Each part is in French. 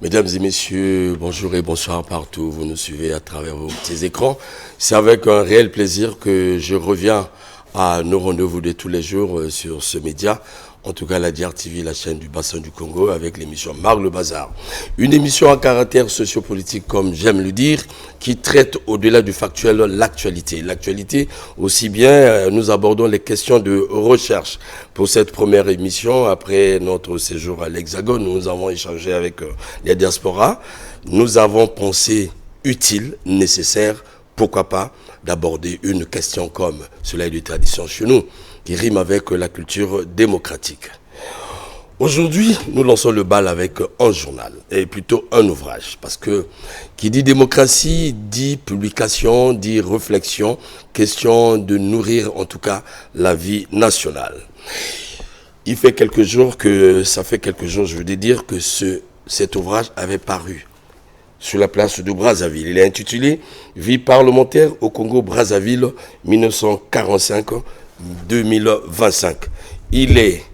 Mesdames et messieurs, bonjour et bonsoir partout. Vous nous suivez à travers vos petits écrans. C'est avec un réel plaisir que je reviens à nos rendez-vous de tous les jours sur ce média. En tout cas, la Diar TV, la chaîne du bassin du Congo, avec l'émission Marc le Bazar. Une émission à caractère sociopolitique, comme j'aime le dire, qui traite au-delà du factuel l'actualité. L'actualité, aussi bien, nous abordons les questions de recherche. Pour cette première émission, après notre séjour à l'Hexagone, nous avons échangé avec les diasporas. Nous avons pensé utile, nécessaire, pourquoi pas, d'aborder une question comme cela est de tradition chez nous, qui rime avec la culture démocratique. Aujourd'hui, nous lançons le bal avec un journal, et plutôt un ouvrage, parce que qui dit démocratie, dit publication, dit réflexion, question de nourrir en tout cas la vie nationale. Ça fait quelques jours, je veux dire, que cet ouvrage avait paru sur la place de Brazzaville. Il est intitulé « Vie parlementaire au Congo-Brazzaville 1945-2025 ». Il est,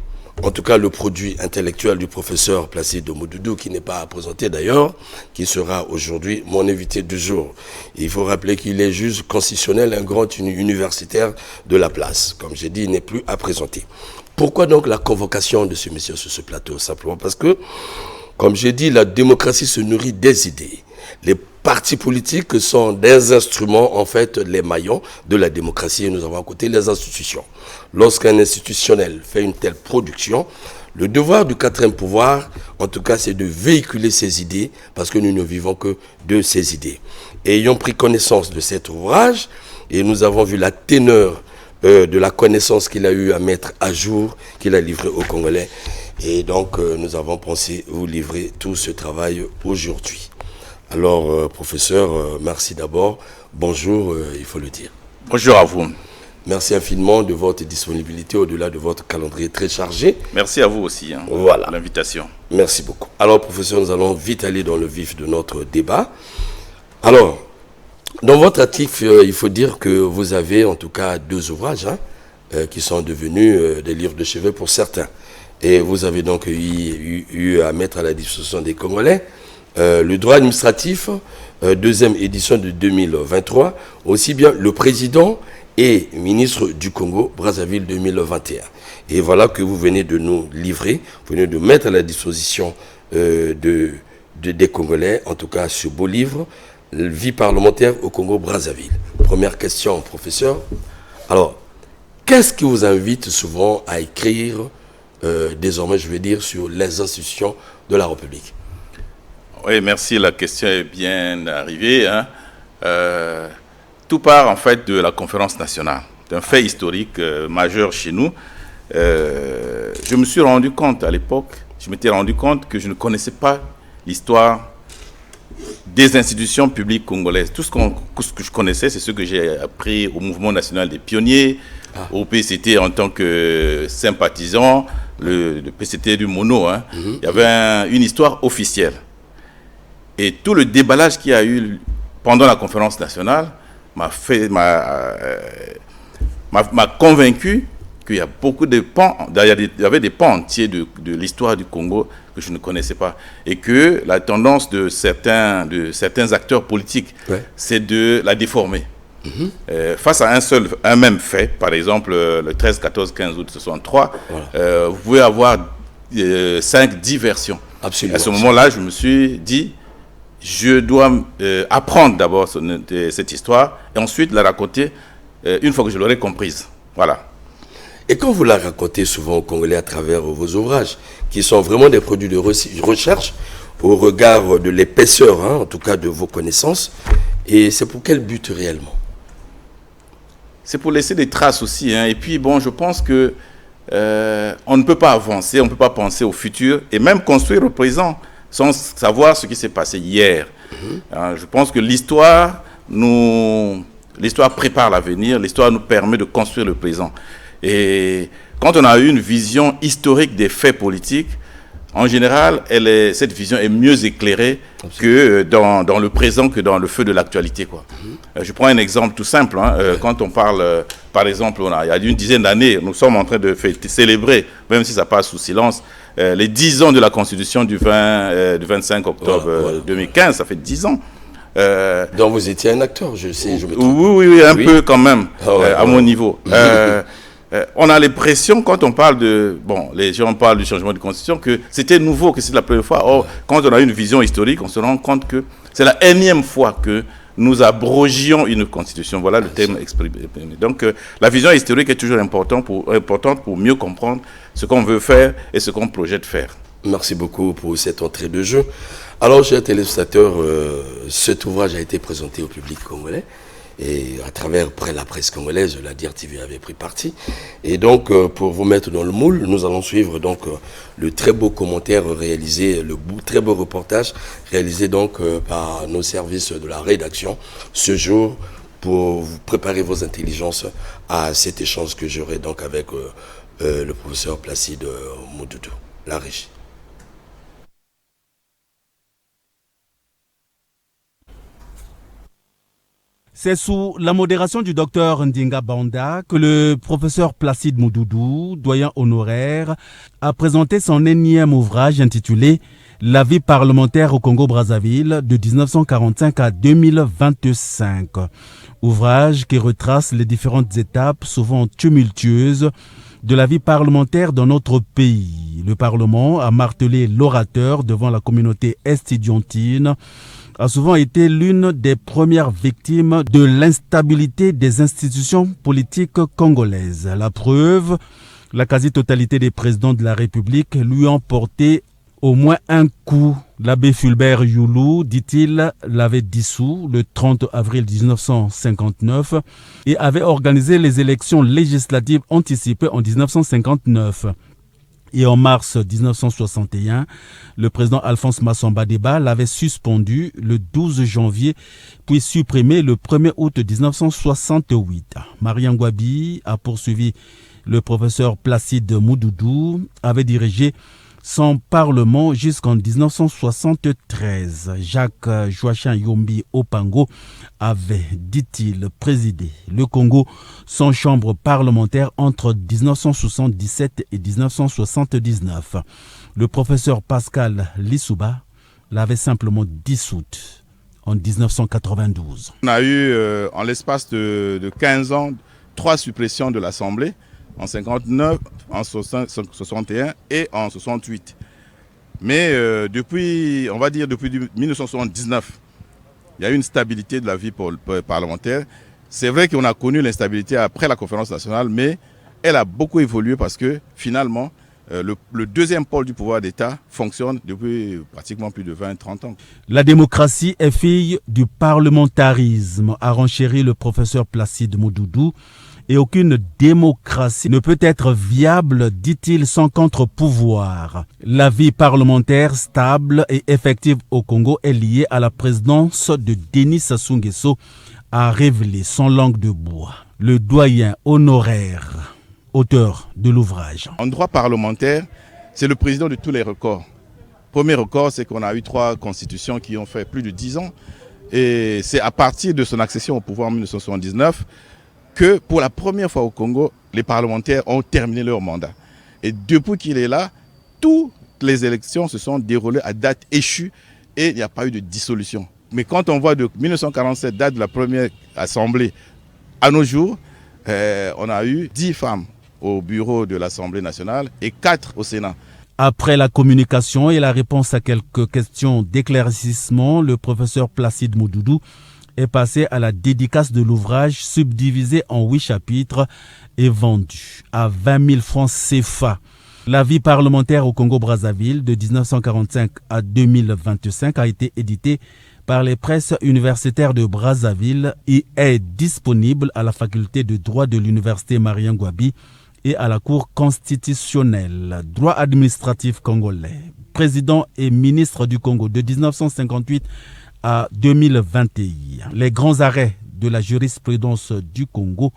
en tout cas, le produit intellectuel du professeur Placide Modoudou, qui n'est pas à présenter d'ailleurs, qui sera aujourd'hui mon invité du jour. Il faut rappeler qu'il est juge constitutionnel, un grand universitaire de la place. Comme j'ai dit, il n'est plus à présenter. Pourquoi donc la convocation de ce monsieur sur ce plateau? Simplement parce que, comme j'ai dit, la démocratie se nourrit des idées. Les partis politiques sont des instruments, en fait, les maillons de la démocratie. Et nous avons à côté les institutions. Lorsqu'un institutionnel fait une telle production, le devoir du quatrième pouvoir, en tout cas, c'est de véhiculer ses idées, parce que nous ne vivons que de ces idées. Et ayant pris connaissance de cet ouvrage, et nous avons vu la teneur de la connaissance qu'il a eu à mettre à jour, qu'il a livré aux Congolais. Et donc, nous avons pensé vous livrer tout ce travail aujourd'hui. Alors, professeur, merci d'abord. Bonjour, il faut le dire. Bonjour à vous. Merci infiniment de votre disponibilité au-delà de votre calendrier très chargé. Merci à vous aussi voilà. Pour l'invitation. Merci beaucoup. Alors, professeur, nous allons vite aller dans le vif de notre débat. Alors, dans votre article, il faut dire que vous avez en tout cas 2 ouvrages qui sont devenus des livres de chevet pour certains. Et vous avez donc eu à mettre à la disposition des Congolais le droit administratif, 2e édition de 2023, aussi bien le président et ministre du Congo, Brazzaville 2021. Et voilà que vous venez de nous livrer, vous venez de mettre à la disposition des Congolais, en tout cas ce beau livre, Vie parlementaire au Congo-Brazzaville. Première question, professeur. Alors, qu'est-ce qui vous invite souvent à écrire désormais, je veux dire, sur les institutions de la République? Oui, merci. La question est bien arrivée. Tout part en fait de la conférence nationale, d'un fait historique majeur chez nous. Je me suis rendu compte à l'époque, que je ne connaissais pas l'histoire des institutions publiques congolaises. Tout ce que je connaissais, c'est ce que j'ai appris au mouvement national des pionniers, au PCT en tant que sympathisant, le PCT du Mono. Il y avait une histoire officielle. Et tout le déballage qu'il y a eu pendant la conférence nationale m'a convaincu qu'il y a beaucoup de pans, il y avait des pans entiers de l'histoire du Congo que je ne connaissais pas. Et que la tendance de certains acteurs politiques, c'est de la déformer. Face à un même fait, par exemple le 13, 14, 15 août 63, vous pouvez avoir 5-10 versions. Absolument. À ce moment-là, je me suis dit, je dois apprendre d'abord cette histoire et ensuite la raconter une fois que je l'aurai comprise. Voilà. Et quand vous la racontez souvent aux Congolais à travers vos ouvrages, qui sont vraiment des produits de recherche, au regard de l'épaisseur, en tout cas de vos connaissances, et c'est pour quel but réellement? C'est pour laisser des traces aussi. Et puis, bon, je pense que on ne peut pas avancer, on ne peut pas penser au futur, et même construire au présent, sans savoir ce qui s'est passé hier. Je pense que l'histoire prépare l'avenir, l'histoire nous permet de construire le présent. Et quand on a eu une vision historique des faits politiques, en général, cette vision est mieux éclairée que dans le présent, que dans le feu de l'actualité, quoi. Je prends un exemple tout simple. Quand on parle, par exemple, il y a une dizaine d'années, nous sommes en train de célébrer, même si ça passe sous silence, les 10 ans de la Constitution du 25 octobre 2015, ça fait 10 ans. Donc vous étiez un acteur, je sais, je me trompe. Oui, un peu quand même, à mon niveau. On a l'impression, quand on parle de... Bon, les gens parlent du changement de constitution, que c'était nouveau, que c'est la première fois. Or, quand on a une vision historique, on se rend compte que c'est la énième fois que nous abrogions une constitution. Voilà le thème exprimé. Donc, la vision historique est toujours importante pour mieux comprendre ce qu'on veut faire et ce qu'on projette faire. Merci beaucoup pour cette entrée de jeu. Alors, chers téléspectateurs, cet ouvrage a été présenté au public congolais. Et à travers la presse congolaise, la DIR-TV avait pris parti. Et donc, pour vous mettre dans le moule, nous allons suivre donc le très beau commentaire réalisé, très beau reportage réalisé donc par nos services de la rédaction ce jour pour vous préparer vos intelligences à cet échange que j'aurai donc avec le professeur Placide Moudoudou, la régie. C'est sous la modération du docteur Ndinga Banda que le professeur Placide Moudoudou, doyen honoraire, a présenté son énième ouvrage intitulé « La vie parlementaire au Congo-Brazzaville de 1945 à 2025 ». Ouvrage qui retrace les différentes étapes souvent tumultueuses de la vie parlementaire dans notre pays. Le Parlement, a martelé l'orateur devant la communauté estudiantine, a souvent été l'une des premières victimes de l'instabilité des institutions politiques congolaises. La preuve, la quasi-totalité des présidents de la République lui ont porté au moins un coup. L'abbé Fulbert Youlou, dit-il, l'avait dissous le 30 avril 1959 et avait organisé les élections législatives anticipées en 1959. Et en mars 1961, le président Alphonse Massamba Deba l'avait suspendu le 12 janvier, puis supprimé le 1er août 1968. Marian Gwabi a poursuivi le professeur Placide Moudoudou, avait dirigé son parlement jusqu'en 1973. Jacques Joachim Yombi Opango avait, dit-il, présidé le Congo sans chambre parlementaire entre 1977 et 1979. Le professeur Pascal Lissouba l'avait simplement dissoute en 1992. On a eu, en l'espace de 15 ans, 3 suppressions de l'Assemblée. En 59, en 61 et en 68. Mais depuis, on va dire depuis 1979, il y a eu une stabilité de la vie parlementaire. C'est vrai qu'on a connu l'instabilité après la conférence nationale, mais elle a beaucoup évolué parce que finalement, le deuxième pôle du pouvoir d'État fonctionne depuis pratiquement plus de 20-30 ans. La démocratie est fille du parlementarisme, a renchéri le professeur Placide Moudoudou. Et aucune démocratie ne peut être viable, dit-il, sans contre-pouvoir. La vie parlementaire stable et effective au Congo est liée à la présidence de Denis Sassou Nguesso, a révélé sans langue de bois le doyen honoraire, auteur de l'ouvrage. En droit parlementaire, c'est le président de tous les records. Premier record, c'est qu'on a eu 3 constitutions qui ont fait plus de 10 ans. Et c'est à partir de son accession au pouvoir en 1979 que pour la première fois au Congo, les parlementaires ont terminé leur mandat. Et depuis qu'il est là, toutes les élections se sont déroulées à date échue et il n'y a pas eu de dissolution. Mais quand on voit de 1947, date de la première assemblée, à nos jours, on a eu 10 femmes au bureau de l'Assemblée nationale et 4 au Sénat. Après la communication et la réponse à quelques questions d'éclaircissement, le professeur Placide Moudoudou est passé à la dédicace de l'ouvrage subdivisé en 8 chapitres et vendu à 20 000 francs CFA. La vie parlementaire au Congo-Brazzaville de 1945 à 2025 a été édité par les presses universitaires de Brazzaville et est disponible à la faculté de droit de l'université Marian Gwabi et à la Cour constitutionnelle. Droit administratif congolais, président et ministre du Congo de 1958 à 2021. Les grands arrêts de la jurisprudence du Congo,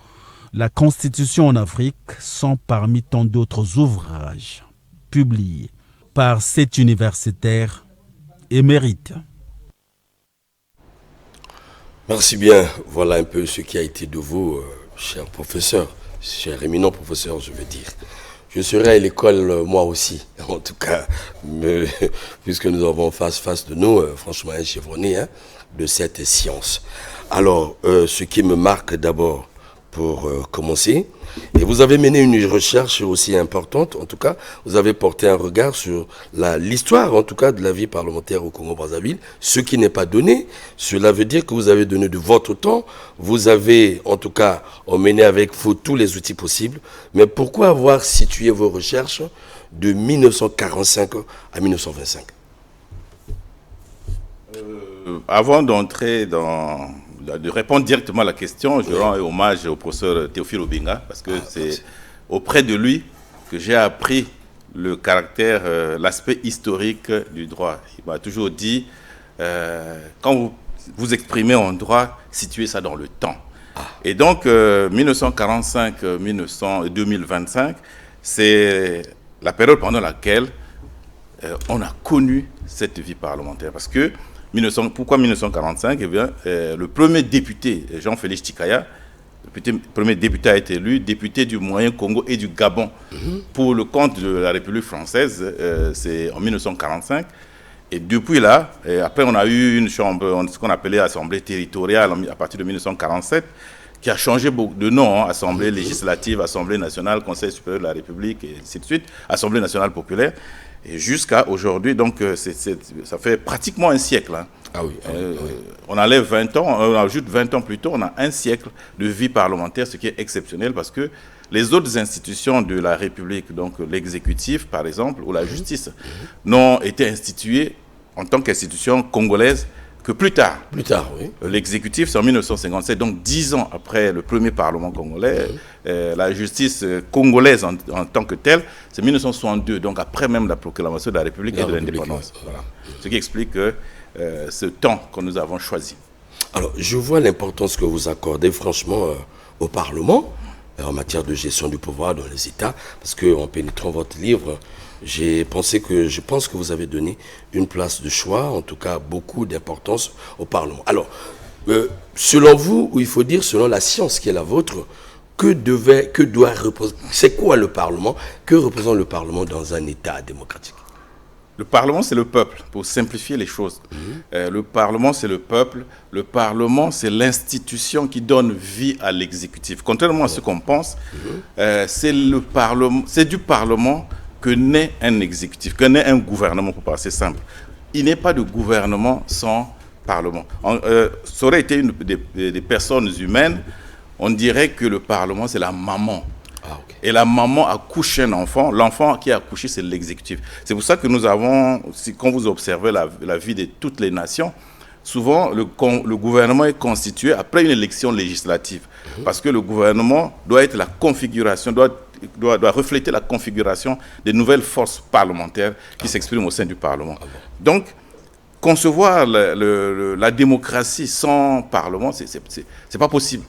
la Constitution en Afrique, sont parmi tant d'autres ouvrages publiés par cet universitaire émérite. Merci bien. Voilà un peu ce qui a été de vous, cher professeur, cher éminent professeur, je veux dire. je serai à l'école moi aussi, en tout cas, puisque nous avons face de nous, franchement, un chevronné de cette science. Alors, ce qui me marque d'abord, pour commencer, et vous avez mené une recherche aussi importante, en tout cas, vous avez porté un regard sur l'histoire, en tout cas, de la vie parlementaire au Congo-Brazzaville, ce qui n'est pas donné. Cela veut dire que vous avez donné de votre temps, vous avez, en tout cas, emmené avec vous tous les outils possibles, mais pourquoi avoir situé vos recherches de 1945 à 1925 ? Avant d'entrer de répondre directement à la question, je rends hommage au professeur Théophile Obenga, parce que c'est auprès de lui que j'ai appris le caractère, l'aspect historique du droit. Il m'a toujours dit, quand vous exprimez en droit, situez ça dans le temps. Et donc, 1945-2025, c'est la période pendant laquelle on a connu cette vie parlementaire. Parce que pourquoi 1945 ? Eh bien, le premier député, Jean-Félix Tchikaya, le premier député a été élu député du Moyen-Congo et du Gabon pour le compte de la République française, c'est en 1945. Et depuis là, après on a eu une chambre, ce qu'on appelait Assemblée territoriale à partir de 1947, qui a changé de nom, Assemblée législative, Assemblée nationale, Conseil supérieur de la République, et ainsi de suite, Assemblée nationale populaire. Et jusqu'à aujourd'hui, donc ça fait pratiquement un siècle. Ah oui, on enlève 20 ans, on ajoute 20 ans plus tôt, on a un siècle de vie parlementaire, ce qui est exceptionnel parce que les autres institutions de la République, donc l'exécutif par exemple, ou la justice, n'ont été instituées en tant qu'institution congolaise que plus tard. Plus tard, oui. L'exécutif, c'est en 1957, donc 10 ans après le premier Parlement congolais. La justice congolaise en tant que telle, c'est 1962, donc après même la proclamation de la République et de l'indépendance. Voilà. Ce qui explique ce temps que nous avons choisi. Alors, je vois l'importance que vous accordez franchement au Parlement en matière de gestion du pouvoir dans les États, parce qu'en pénétrant votre livre, je pense que vous avez donné une place de choix, en tout cas beaucoup d'importance au Parlement. Alors, selon vous, ou il faut dire selon la science qui est la vôtre, c'est quoi le Parlement? Que représente le Parlement dans un État démocratique? Le Parlement, c'est le peuple, pour simplifier les choses. Le Parlement, c'est le peuple. Le Parlement, c'est l'institution qui donne vie à l'exécutif. Contrairement à ce qu'on pense, c'est du Parlement que naît un exécutif, que naît un gouvernement, pour passer simple. Il n'est pas de gouvernement sans Parlement. Ça aurait été des personnes humaines, on dirait que le Parlement, c'est la maman. Et la maman accouche un enfant, l'enfant qui a accouché, c'est l'exécutif. C'est pour ça que nous avons, quand vous observez la vie de toutes les nations, souvent le gouvernement est constitué après une élection législative. Parce que le gouvernement doit être la configuration, doit refléter la configuration des nouvelles forces parlementaires qui s'expriment au sein du Parlement. Donc, concevoir la démocratie sans Parlement, c'est pas possible.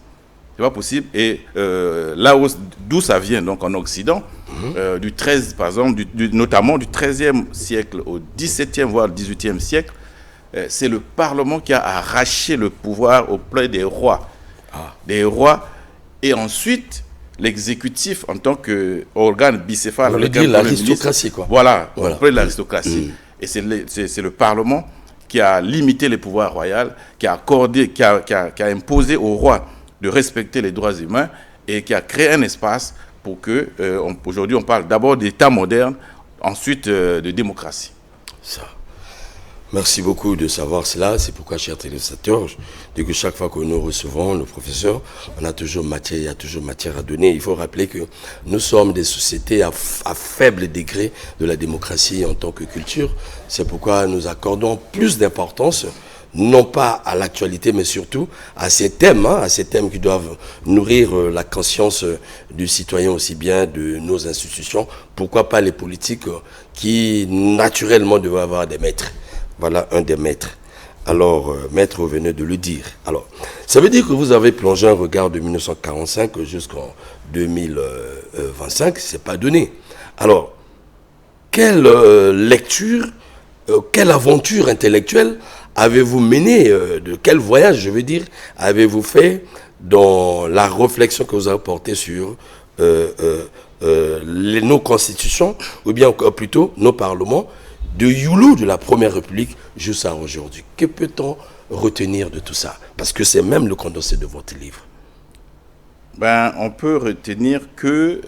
C'est pas possible. Et là d'où ça vient, donc en Occident, du 13, par exemple, notamment du 13e siècle au 17e, voire 18e siècle, c'est le Parlement qui a arraché le pouvoir auprès des rois. Des rois, et ensuite, l'exécutif en tant qu'organe bicéphale. On veut dire l'aristocratie, quoi. Voilà, auprès de l'aristocratie. Et c'est le Parlement qui a limité les pouvoirs royaux, qui a imposé au roi de respecter les droits humains et qui a créé un espace pour que, aujourd'hui on parle d'abord d'État moderne, ensuite de démocratie. Ça. Merci beaucoup de savoir cela. C'est pourquoi, chers téléspectateurs, je dis que chaque fois que nous recevons nos professeurs, il y a toujours matière à donner. Il faut rappeler que nous sommes des sociétés à faible degré de la démocratie en tant que culture. C'est pourquoi nous accordons plus d'importance non pas à l'actualité, mais surtout à ces thèmes qui doivent nourrir la conscience du citoyen aussi bien de nos institutions. Pourquoi pas les politiques qui, naturellement, doivent avoir des maîtres. Voilà un des maîtres. Alors, maître, vous venez de le dire. Alors, ça veut dire que vous avez plongé un regard de 1945 jusqu'en 2025, c'est pas donné. Alors, quelle lecture, quelle aventure intellectuelle avez-vous mené, de quel voyage, je veux dire, avez-vous fait dans la réflexion que vous avez portée sur nos constitutions, ou bien encore plutôt nos parlements, de Youlou de la Première République jusqu'à aujourd'hui. Que peut-on retenir de tout ça? Parce que c'est même le condensé de votre livre. On peut retenir que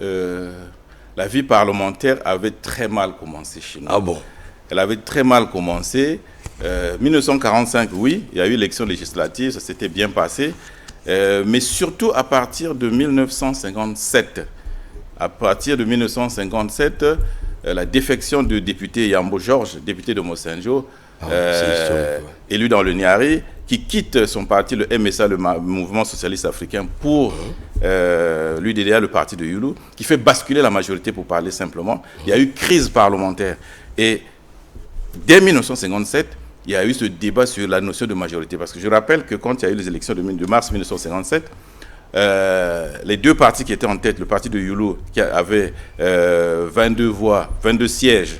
la vie parlementaire avait très mal commencé chez nous. Ah bon? Elle avait très mal commencé. 1945, oui, il y a eu l'élection législative, ça s'était bien passé. Mais surtout à partir de 1957. À partir de 1957, la défection du député Yambo Georges, député de Mossenjo, élu dans le Niari, qui quitte son parti, le MSA, le Mouvement Socialiste Africain, pour l'UDDA, le parti de Youlou, qui fait basculer la majorité, pour parler simplement. Il y a eu crise parlementaire. Et dès 1957, il y a eu ce débat sur la notion de majorité. Parce que je rappelle que quand il y a eu les élections de mars 1957, les deux partis qui étaient en tête, le parti de Youlou qui avait 22 voix, 22 sièges,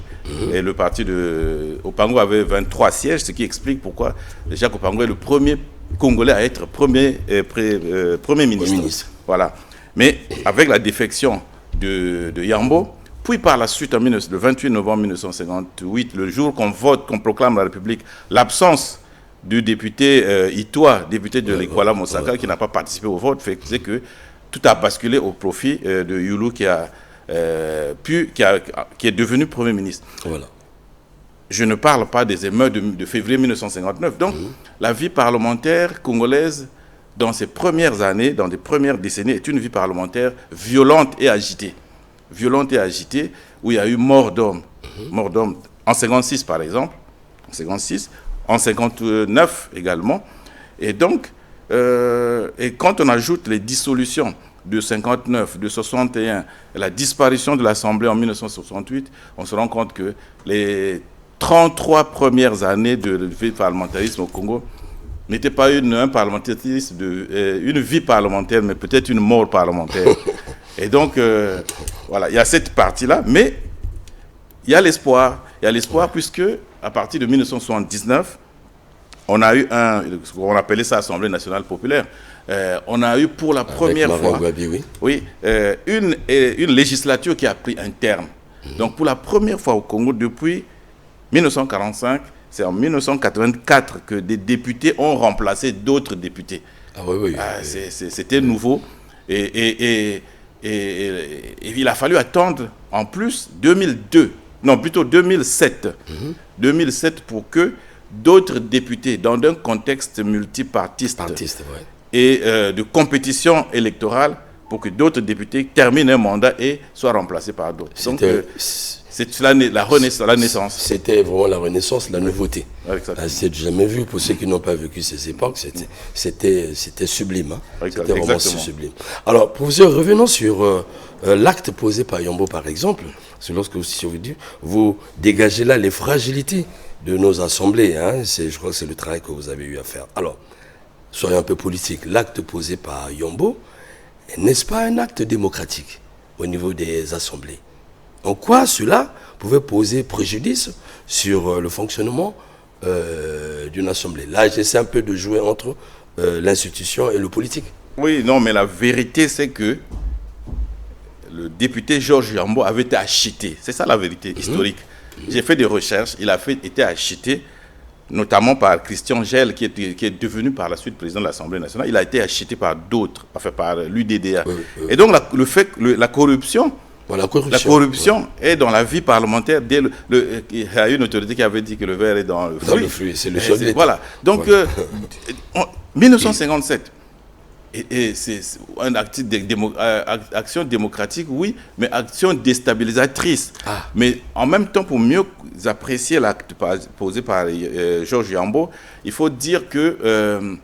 et le parti de Opango avait 23 sièges, ce qui explique pourquoi Jacques Opango est le premier Congolais à être premier ministre. Voilà. Mais avec la défection de Yambo, puis par la suite, le 28 novembre 1958, le jour qu'on vote, qu'on proclame la République, l'absence du député Itoa, député de l'Ekwala Mosaka, qui n'a pas participé au vote, fait que tout a basculé au profit de Youlou qui est devenu Premier ministre. Voilà. Je ne parle pas des émeutes de février 1959. Donc, la vie parlementaire congolaise, dans ses premières années, dans les premières décennies, est une vie parlementaire violente et agitée. Violente et agitée, où il y a eu mort d'hommes. Mort d'hommes en 56, par exemple. En 56. En 59 également. Et donc, et quand on ajoute les dissolutions de 59, de 61, et la disparition de l'Assemblée en 1968, on se rend compte que les 33 premières années de vie parlementarisme au Congo n'étaient pas un parlementarisme, une vie parlementaire, mais peut-être une mort parlementaire. Et donc, voilà, il y a cette partie-là, mais il y a l'espoir. Il y a l'espoir puisque, à partir de 1979, on a eu on appelait ça Assemblée nationale populaire. On a eu pour la première fois une législature qui a pris un terme. Donc pour la première fois au Congo depuis 1945, c'est en 1984 que des députés ont remplacé d'autres députés. C'était nouveau. Et il a fallu attendre en plus 2007. 2007 pour que d'autres députés, dans un contexte multipartiste et de compétition électorale, pour que d'autres députés terminent un mandat et soient remplacés par d'autres. Donc, c'est la naissance. C'était vraiment la renaissance, la nouveauté. C'est jamais vu pour ceux qui n'ont pas vécu ces époques. C'était sublime. Hein. C'était vraiment sublime. Alors, professeur, revenons sur l'acte posé par Yambo, par exemple. C'est lorsque vous dégagez là les fragilités de nos assemblées. Hein. Je crois que c'est le travail que vous avez eu à faire. Alors, soyons un peu politique. L'acte posé par Yambo, n'est-ce pas un acte démocratique au niveau des assemblées? En quoi cela pouvait poser préjudice sur le fonctionnement d'une assemblée? Là, j'essaie un peu de jouer entre l'institution et le politique. Oui, non, mais la vérité, c'est que le député Georges Yambo avait été acheté. C'est ça la vérité historique. J'ai fait des recherches. Il a été acheté, notamment par Christian Gel, qui est devenu par la suite président de l'Assemblée nationale. Il a été acheté par d'autres, enfin par l'UDDA. Et donc, la corruption... La corruption est dans la vie parlementaire. Il y a une autorité qui avait dit que le verre est dans le fruit. C'est le choix de l'État. Voilà. Donc, 1957, et c'est une action démocratique, oui, mais action déstabilisatrice. Mais en même temps, pour mieux apprécier l'acte posé par Georges Yambo, il faut dire que...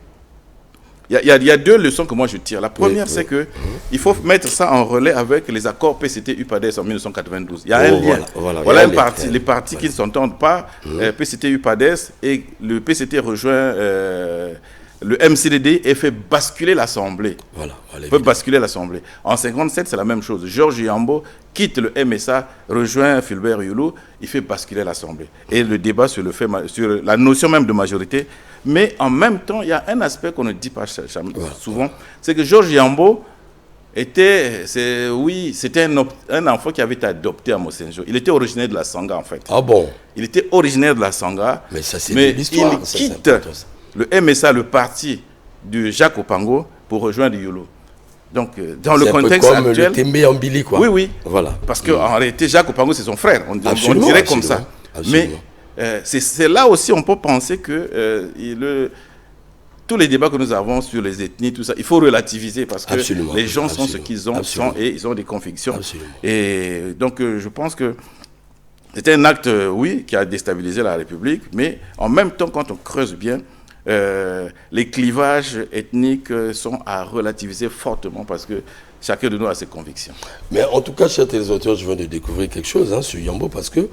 Il y a deux leçons que moi je tire. La première, c'est que il faut mettre ça en relais avec les accords PCT-UPADES en 1992. Il y a un lien. Voilà les partis qui ne s'entendent pas, PCT-UPADES, et le PCT rejoint le MCDD et fait basculer l'Assemblée. Basculer l'Assemblée. En 1957, c'est la même chose. Georges Yambo quitte le MSA, rejoint Fulbert Youlou, il fait basculer l'Assemblée. Et le débat sur la notion même de majorité. Mais en même temps, il y a un aspect qu'on ne dit pas souvent, c'est que Georges Yambo c'était un enfant qui avait été adopté à Mosenjo. Il était originaire de la Sangha, en fait. Ah bon? Il était originaire de la Sangha. Mais ça, c'est de l'histoire. Il quitte le MSA, le parti de Jacques Opango, pour rejoindre Yolo. Donc, dans le contexte comme actuel... le Tembe Ambili, quoi. Oui, oui. Voilà. Parce qu'en réalité, Jacques Opango, c'est son frère. On dirait comme ça. Absolument. Mais c'est là aussi, on peut penser que tous les débats que nous avons sur les ethnies, tout ça, il faut relativiser parce que les gens sont ce qu'ils ont et ils ont des convictions. Absolument. Et donc, je pense que c'était un acte, oui, qui a déstabilisé la République, mais en même temps, quand on creuse bien, les clivages ethniques sont à relativiser fortement parce que chacun de nous a ses convictions. Mais en tout cas, chers téléspectateurs, je viens de découvrir quelque chose sur Yambo parce que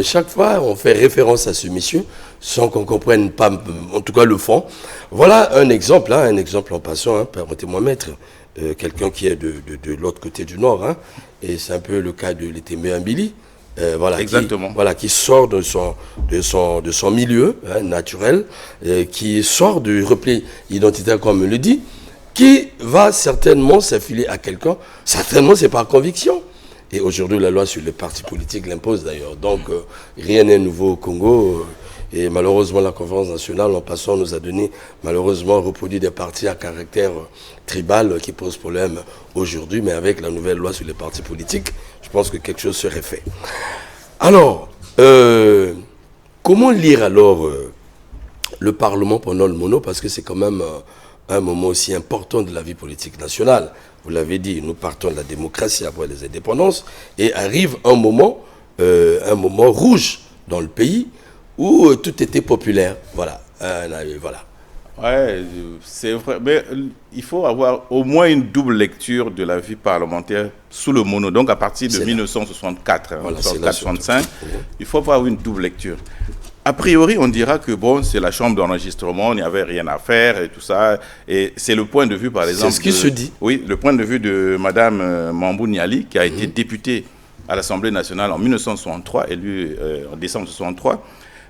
chaque fois, on fait référence à ce monsieur sans qu'on comprenne pas, en tout cas, le fond. Voilà un exemple en passant, permettez-moi, maître, quelqu'un qui est de l'autre côté du Nord, et c'est un peu le cas de l'Etembe Ambili. Voilà, exactement. Qui sort de son milieu naturel, qui sort du repli identitaire, comme on le dit, qui va certainement s'affiler à quelqu'un, certainement c'est par conviction. Et aujourd'hui, la loi sur les partis politiques l'impose d'ailleurs. Donc, rien n'est nouveau au Congo. Et malheureusement, la conférence nationale, en passant, nous a donné, malheureusement, reproduit des partis à caractère tribal qui posent problème aujourd'hui. Mais avec la nouvelle loi sur les partis politiques, je pense que quelque chose serait fait. Alors, comment lire alors le Parlement pendant le mono? Parce que c'est quand même un moment aussi important de la vie politique nationale. Vous l'avez dit, nous partons de la démocratie après les indépendances et arrive un moment rouge dans le pays où tout était populaire. Voilà. Voilà. Ouais, c'est vrai. Mais il faut avoir au moins une double lecture de la vie parlementaire sous le mono. Donc à partir de 1964, voilà, 1965, il faut avoir une double lecture. A priori, on dira que bon, c'est la chambre d'enregistrement, il n'y avait rien à faire et tout ça. Et c'est le point de vue, par exemple... C'est ce qui se dit. Oui, le point de vue de Mme Mambou Niali, qui a été députée à l'Assemblée nationale en 1963, élue en décembre 1963.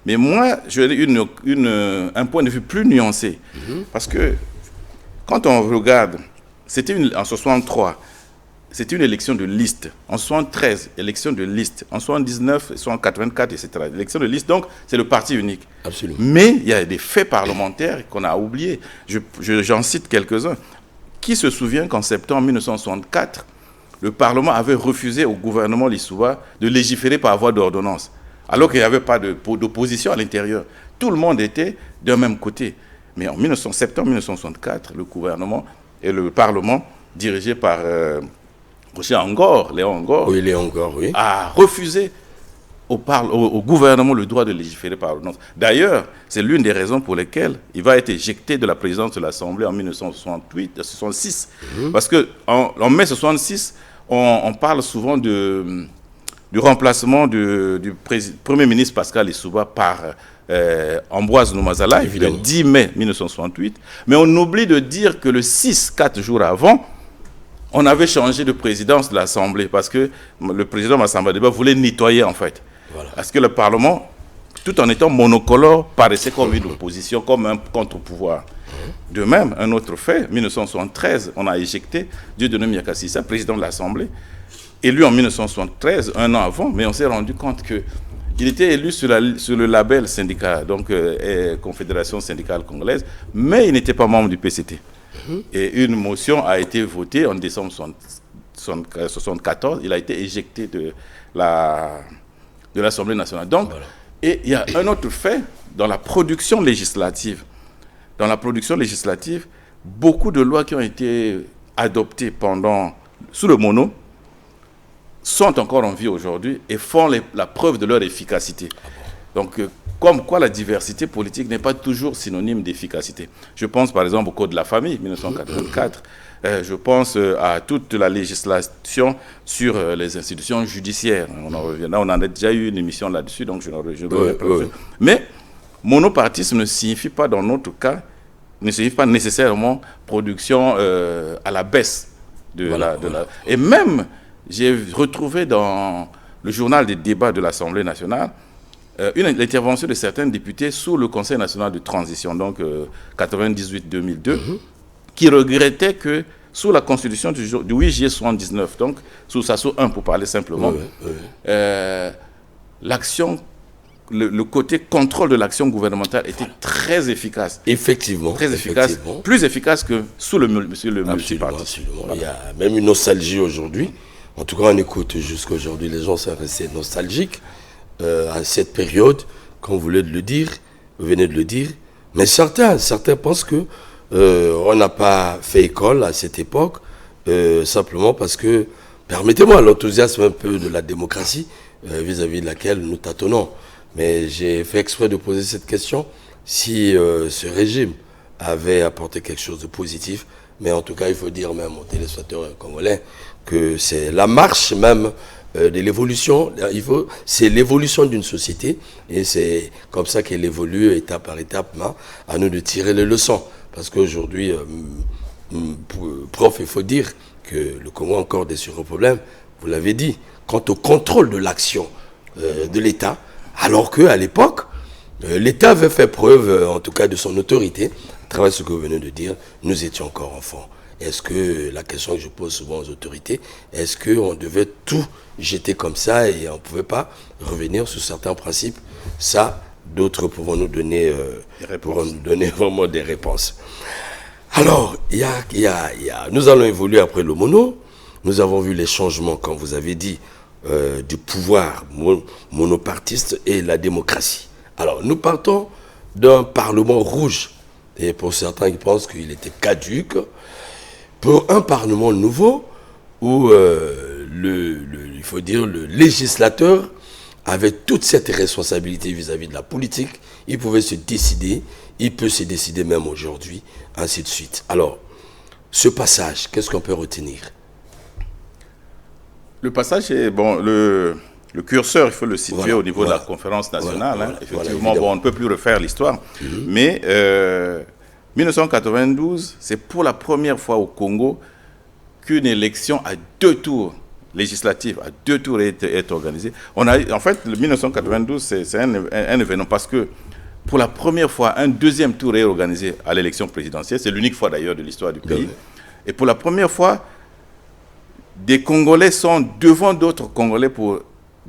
Mais moi, j'ai un point de vue plus nuancé. Parce que quand on regarde, c'était en 1963, c'était une élection de liste. En 1973, élection de liste. En 1979, 1984, etc. Élection de liste, donc c'est le parti unique. Absolument. Mais il y a des faits parlementaires qu'on a oubliés. J'en cite quelques-uns. Qui se souvient qu'en septembre 1964, le Parlement avait refusé au gouvernement Lissouba de légiférer par voie d'ordonnance, alors qu'il n'y avait pas d'opposition à l'intérieur. Tout le monde était d'un même côté. Mais en septembre 1964, le gouvernement et le Parlement, dirigé par Léon Ngor, oui, Léon Ngor, oui, a refusé au gouvernement le droit de légiférer par ordonnance. D'ailleurs, c'est l'une des raisons pour lesquelles il va être éjecté de la présidence de l'Assemblée en 1966. Parce qu'en mai 1966, on parle souvent du remplacement du Premier ministre Pascal Lissouba par Ambroise Noumazala, le 10 mai 1968. Mais on oublie de dire que le 4 jours avant, on avait changé de présidence de l'Assemblée parce que le président Massamba Deba voulait nettoyer en fait. Voilà. Parce que le Parlement, tout en étant monocolore, paraissait comme une opposition, comme un contre-pouvoir. De même, un autre fait, 1973, on a éjecté Dieudonné Miakassissa, président de l'Assemblée, élu en 1973, un an avant, mais on s'est rendu compte qu'il était élu sur le label syndicat, donc Confédération syndicale congolaise, mais il n'était pas membre du PCT. Et une motion a été votée en décembre 1974. Il a été éjecté de l'Assemblée nationale. Donc, voilà. Et il y a un autre fait dans la production législative. Dans la production législative, beaucoup de lois qui ont été adoptées sous le mono sont encore en vie aujourd'hui et font la preuve de leur efficacité. Donc, comme quoi la diversité politique n'est pas toujours synonyme d'efficacité. Je pense par exemple au Code de la famille, 1984. Je pense à toute la législation sur les institutions judiciaires. On en revient là, on en a déjà eu une émission là-dessus, donc je ne reviendrai pas. Mais monopartisme ne signifie pas, dans notre cas, ne signifie pas nécessairement production à la baisse de la. Et même, j'ai retrouvé dans le journal des débats de l'Assemblée nationale l'intervention de certains députés sous le Conseil national de transition, donc 98-2002, qui regrettaient que sous la constitution du 8 juillet 79, donc sous Sassou 1 pour parler simplement, l'action, le côté contrôle de l'action gouvernementale était très efficace. Effectivement. Très efficace, plus efficace que sous le multipartisme. Absolument. Voilà. Il y a même une nostalgie aujourd'hui. En tout cas, on écoute jusqu'à aujourd'hui, les gens sont restés nostalgiques à cette période, comme vous venez de le dire. Mais certains pensent que on n'a pas fait école à cette époque, simplement parce que, permettez-moi, l'enthousiasme un peu de la démocratie vis-à-vis de laquelle nous tâtonnons. Mais j'ai fait exprès de poser cette question si ce régime avait apporté quelque chose de positif. Mais en tout cas, il faut dire même aux téléspectateurs congolais que c'est la marche même de l'évolution. C'est l'évolution d'une société et c'est comme ça qu'elle évolue étape par étape. À nous de tirer les leçons. Parce qu'aujourd'hui, prof, il faut dire que le Congo a encore des sérieux problèmes. Vous l'avez dit, quant au contrôle de l'action de l'État, alors qu'à l'époque, l'État avait fait preuve, en tout cas, de son autorité. À travers ce que vous venez de dire, nous étions encore enfants. Est-ce que, la question que je pose souvent aux autorités, est-ce qu'on devait tout jeter comme ça et on ne pouvait pas revenir sur certains principes? Ça, d'autres pourront nous donner, vraiment des réponses. Alors, nous allons évoluer après le mono. Nous avons vu les changements, comme vous avez dit, du pouvoir monopartiste et la démocratie. Alors, nous partons d'un parlement rouge. Et pour certains qui pensent qu'il était caduque, pour un parlement nouveau où il faut dire le législateur avait toute cette responsabilité vis-à-vis de la politique, il pouvait se décider, il peut se décider même aujourd'hui, ainsi de suite. Alors, ce passage, qu'est-ce qu'on peut retenir? Le passage est, bon, le curseur, il faut le situer au niveau de la conférence nationale. Effectivement, on ne peut plus refaire l'histoire. Mais 1992, c'est pour la première fois au Congo qu'une élection à 2 tours législative à 2 tours est organisée. En fait, le 1992, c'est un événement parce que pour la première fois, un 2e tour est organisé à l'élection présidentielle. C'est l'unique fois d'ailleurs de l'histoire du pays. Et pour la première fois, des Congolais sont devant d'autres Congolais pour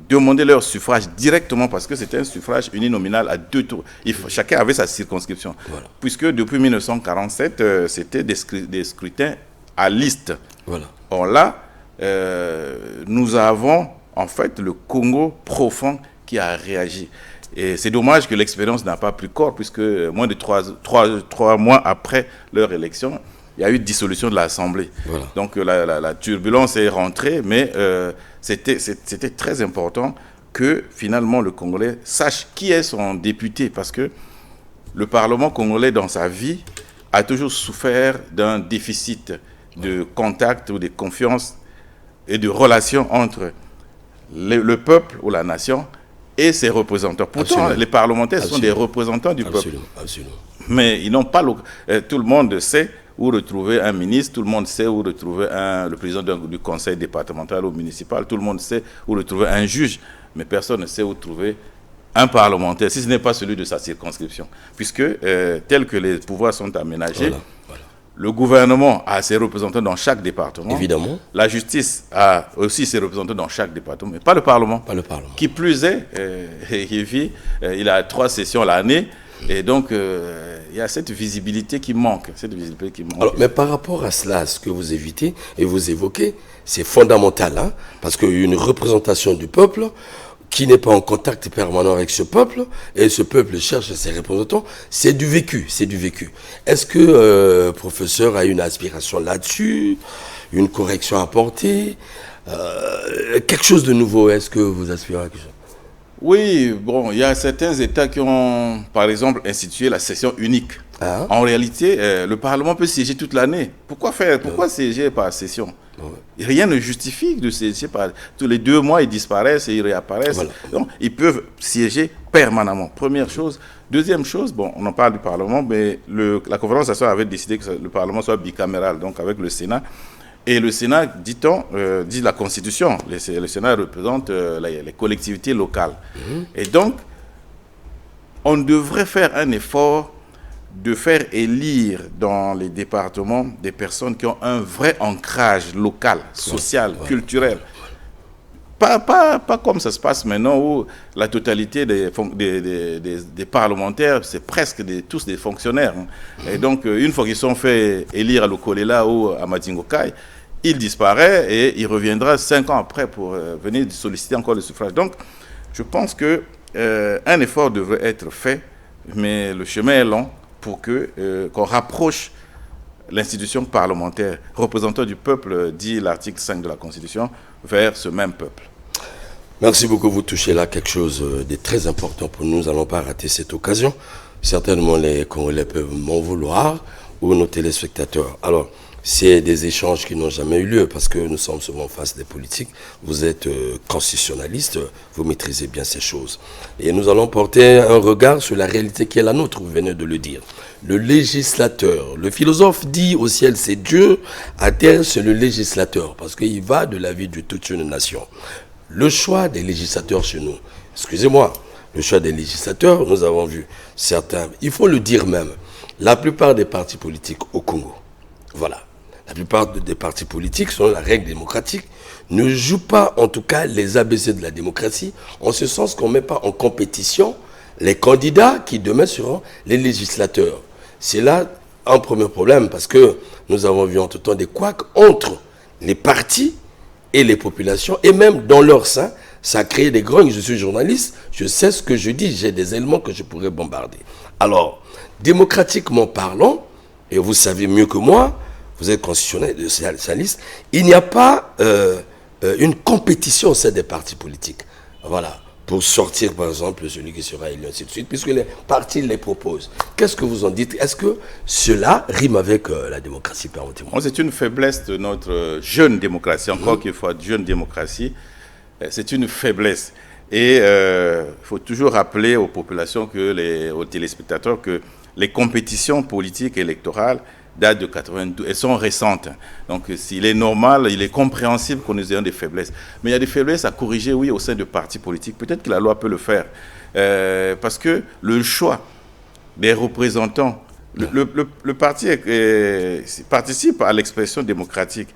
demander leur suffrage directement parce que c'était un suffrage uninominal à 2 tours. Chacun avait sa circonscription. Voilà. Puisque depuis 1947, c'était des scrutins à liste. Voilà. Or là, nous avons en fait le Congo profond qui a réagi. Et c'est dommage que l'expérience n'a pas pris corps puisque moins de 3 mois après leur élection, il y a eu dissolution de l'Assemblée. Voilà. Donc la turbulence est rentrée, mais c'était très important que finalement le Congolais sache qui est son député parce que le Parlement congolais dans sa vie a toujours souffert d'un déficit de contact ou de confiance et de relation entre le peuple ou la nation et ses représentants. Pourtant, absolument, les parlementaires sont des représentants du peuple. Absolument. Mais ils n'ont pas... tout le monde sait où retrouver un ministre, tout le monde sait où retrouver le président du conseil départemental ou municipal, tout le monde sait où retrouver un juge, mais personne ne sait où trouver un parlementaire, si ce n'est pas celui de sa circonscription. Puisque, tel que les pouvoirs sont aménagés, le gouvernement a ses représentants dans chaque département. Évidemment. La justice a aussi ses représentants dans chaque département, mais pas le Parlement. Pas le Parlement. Qui plus est, il a 3 sessions l'année, et donc il y a cette visibilité qui manque. Alors, mais par rapport à cela, ce que vous évitez et vous évoquez, c'est fondamental, hein, parce qu'une représentation du peuple qui n'est pas en contact permanent avec ce peuple, et ce peuple cherche ses représentants, c'est du vécu, Est-ce que professeur a une aspiration là-dessus, une correction à apporter, quelque chose de nouveau, est-ce que vous aspirez à quelque chose? Oui, bon, il y a certains États qui ont, par exemple, institué la session unique. Ah. En réalité, le Parlement peut siéger toute l'année. Pourquoi siéger par session? Rien ne justifie de siéger par... Tous les 2 mois, ils disparaissent et ils réapparaissent. Voilà. Donc, ils peuvent siéger permanemment. Première chose. Deuxième chose, bon, on en parle du Parlement, mais la conférence nationale avait décidé que le Parlement soit bicaméral, donc avec le Sénat. Et le Sénat, dit-on, dit la Constitution, le Sénat représente les collectivités locales. Et donc, on devrait faire un effort de faire élire dans les départements des personnes qui ont un vrai ancrage local, social, culturel. Pas comme ça se passe maintenant où la totalité des parlementaires, c'est presque tous des fonctionnaires. Et donc, une fois qu'ils sont fait élire à Lokolela ou à Madingokai, il disparaît et il reviendra 5 ans après pour venir solliciter encore le suffrage. Donc, je pense qu'un effort devrait être fait, mais le chemin est long pour qu'on rapproche l'institution parlementaire, représentant du peuple, dit l'article 5 de la Constitution, vers ce même peuple. Merci beaucoup, vous touchez là quelque chose de très important pour nous. Nous n'allons pas rater cette occasion. Certainement, les Congolais peuvent m'en vouloir, ou nos téléspectateurs. Alors, c'est des échanges qui n'ont jamais eu lieu, parce que nous sommes souvent face des politiques. Vous êtes constitutionnaliste, vous maîtrisez bien ces choses. Et nous allons porter un regard sur la réalité qui est la nôtre, vous venez de le dire. Le législateur, le philosophe dit au ciel c'est Dieu, à terre c'est le législateur, parce qu'il va de la vie de toute une nation. Le choix des législateurs chez nous, excusez-moi, le choix des législateurs, nous avons vu certains, il faut le dire même, la plupart des partis politiques au Congo, voilà, la plupart des partis politiques, selon la règle démocratique, ne jouent pas en tout cas les ABC de la démocratie, en ce sens qu'on ne met pas en compétition les candidats qui demain seront les législateurs. C'est là un premier problème, parce que nous avons vu entre temps des couacs entre les partis et les populations, et même dans leur sein, ça a créé des grognes. Je suis journaliste, je sais ce que je dis, j'ai des éléments que je pourrais bombarder. Alors, démocratiquement parlant, et vous savez mieux que moi, vous êtes constitutionnaliste, il n'y a pas une compétition au sein des partis politiques. Voilà, pour sortir par exemple celui qui sera élu, ainsi de suite, puisque les partis les proposent. Qu'est-ce que vous en dites? Est-ce que cela rime avec la démocratie, permettez-moi? C'est une faiblesse de notre jeune démocratie, encore qu'il faut jeune démocratie, c'est une faiblesse. Et il faut toujours rappeler aux populations, aux téléspectateurs, que les compétitions politiques et électorales datent de 92, elles sont récentes. Donc s'il est normal, il est compréhensible qu'on ait des faiblesses. Mais il y a des faiblesses à corriger, oui, au sein de partis politiques. Peut-être que la loi peut le faire. Parce que le choix des représentants, le parti participe à l'expression démocratique.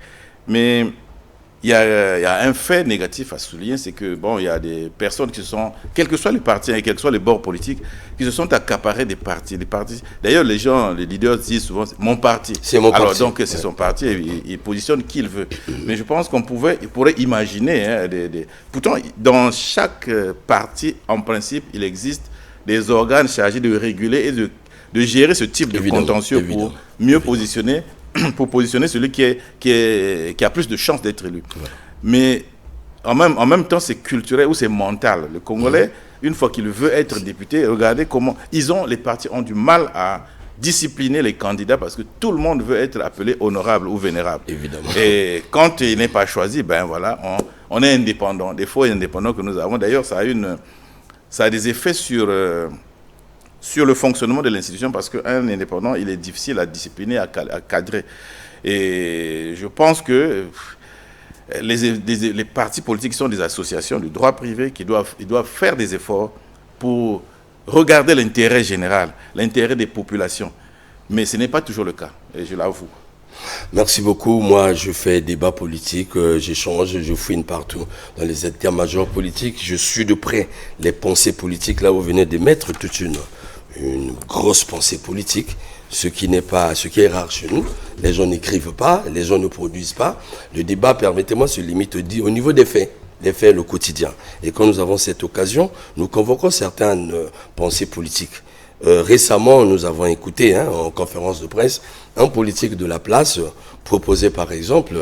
Mais il y a un fait négatif à souligner, c'est que il y a des personnes qui sont, quels que soient les partis et quels que soient les bords politiques, qui se sont accaparés des partis. D'ailleurs, les leaders disent souvent, c'est mon parti. C'est mon parti. Alors donc, c'est son parti, il positionne qui il veut. Mais je pense qu'on pourrait imaginer, pourtant, dans chaque parti, en principe, il existe des organes chargés de réguler et de gérer ce type de contentieux pour mieux positionner celui qui a plus de chances d'être élu. Ouais. Mais en même temps, c'est culturel ou c'est mental. Le Congolais, une fois qu'il veut être député, regardez comment les partis ont du mal à discipliner les candidats parce que tout le monde veut être appelé honorable ou vénérable. Évidemment. Et quand il n'est pas choisi, on est indépendant. Des fois, indépendant que nous avons. D'ailleurs, ça a des effets sur le fonctionnement de l'institution, parce qu'un indépendant, il est difficile à discipliner, à cadrer. Et je pense que les partis politiques sont des associations de droit privé ils doivent faire des efforts pour regarder l'intérêt général, l'intérêt des populations. Mais ce n'est pas toujours le cas, et je l'avoue. Merci beaucoup. Moi, je fais débat politique, j'échange, je fouine partout dans les états-majors politiques. Je suis de près les pensées politiques. Là, vous venez de mettre toute une grosse pensée politique, ce qui est rare chez nous. Les gens n'écrivent pas, les gens ne produisent pas. Le débat, permettez-moi, se limite au niveau des faits, le quotidien. Et quand nous avons cette occasion, nous convoquons certaines pensées politiques. Récemment, nous avons écouté en conférence de presse un politique de la place proposer par exemple,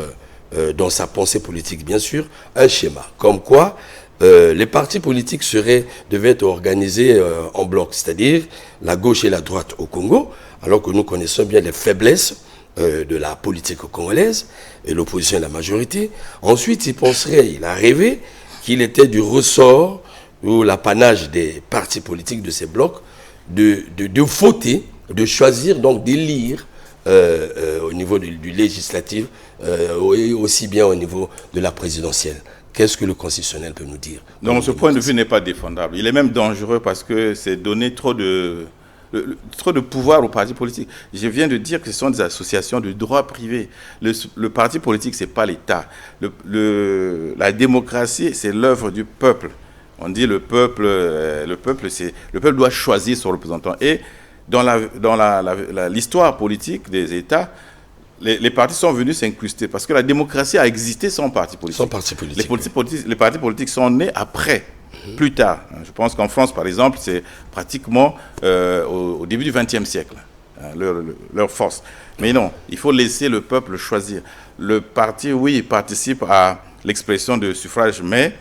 dans sa pensée politique bien sûr, un schéma, comme quoi les partis politiques devaient être organisés en bloc, c'est-à-dire la gauche et la droite au Congo, alors que nous connaissons bien les faiblesses de la politique congolaise, et l'opposition et la majorité. Ensuite, il a rêvé qu'il était du ressort ou l'apanage des partis politiques de ces blocs de voter, de choisir, donc d'élire au niveau du législatif, et aussi bien au niveau de la présidentielle. Qu'est-ce que le constitutionnel peut nous dire? Non, ce point de vue n'est pas défendable. Il est même dangereux parce que c'est donner trop de trop de pouvoir aux partis politiques. Je viens de dire que ce sont des associations de droit privé. Le parti politique, ce n'est pas l'État. La démocratie, c'est l'œuvre du peuple. On dit le peuple doit choisir son représentant. Et dans l'histoire politique des États, les partis sont venus s'incruster parce que la démocratie a existé sans parti politique. Sans parti politique. Les partis politiques sont nés après, plus tard. Je pense qu'en France, par exemple, c'est pratiquement au début du XXe siècle, leur force. Mais non, il faut laisser le peuple choisir. Le parti, oui, il participe à l'expression de suffrage, mais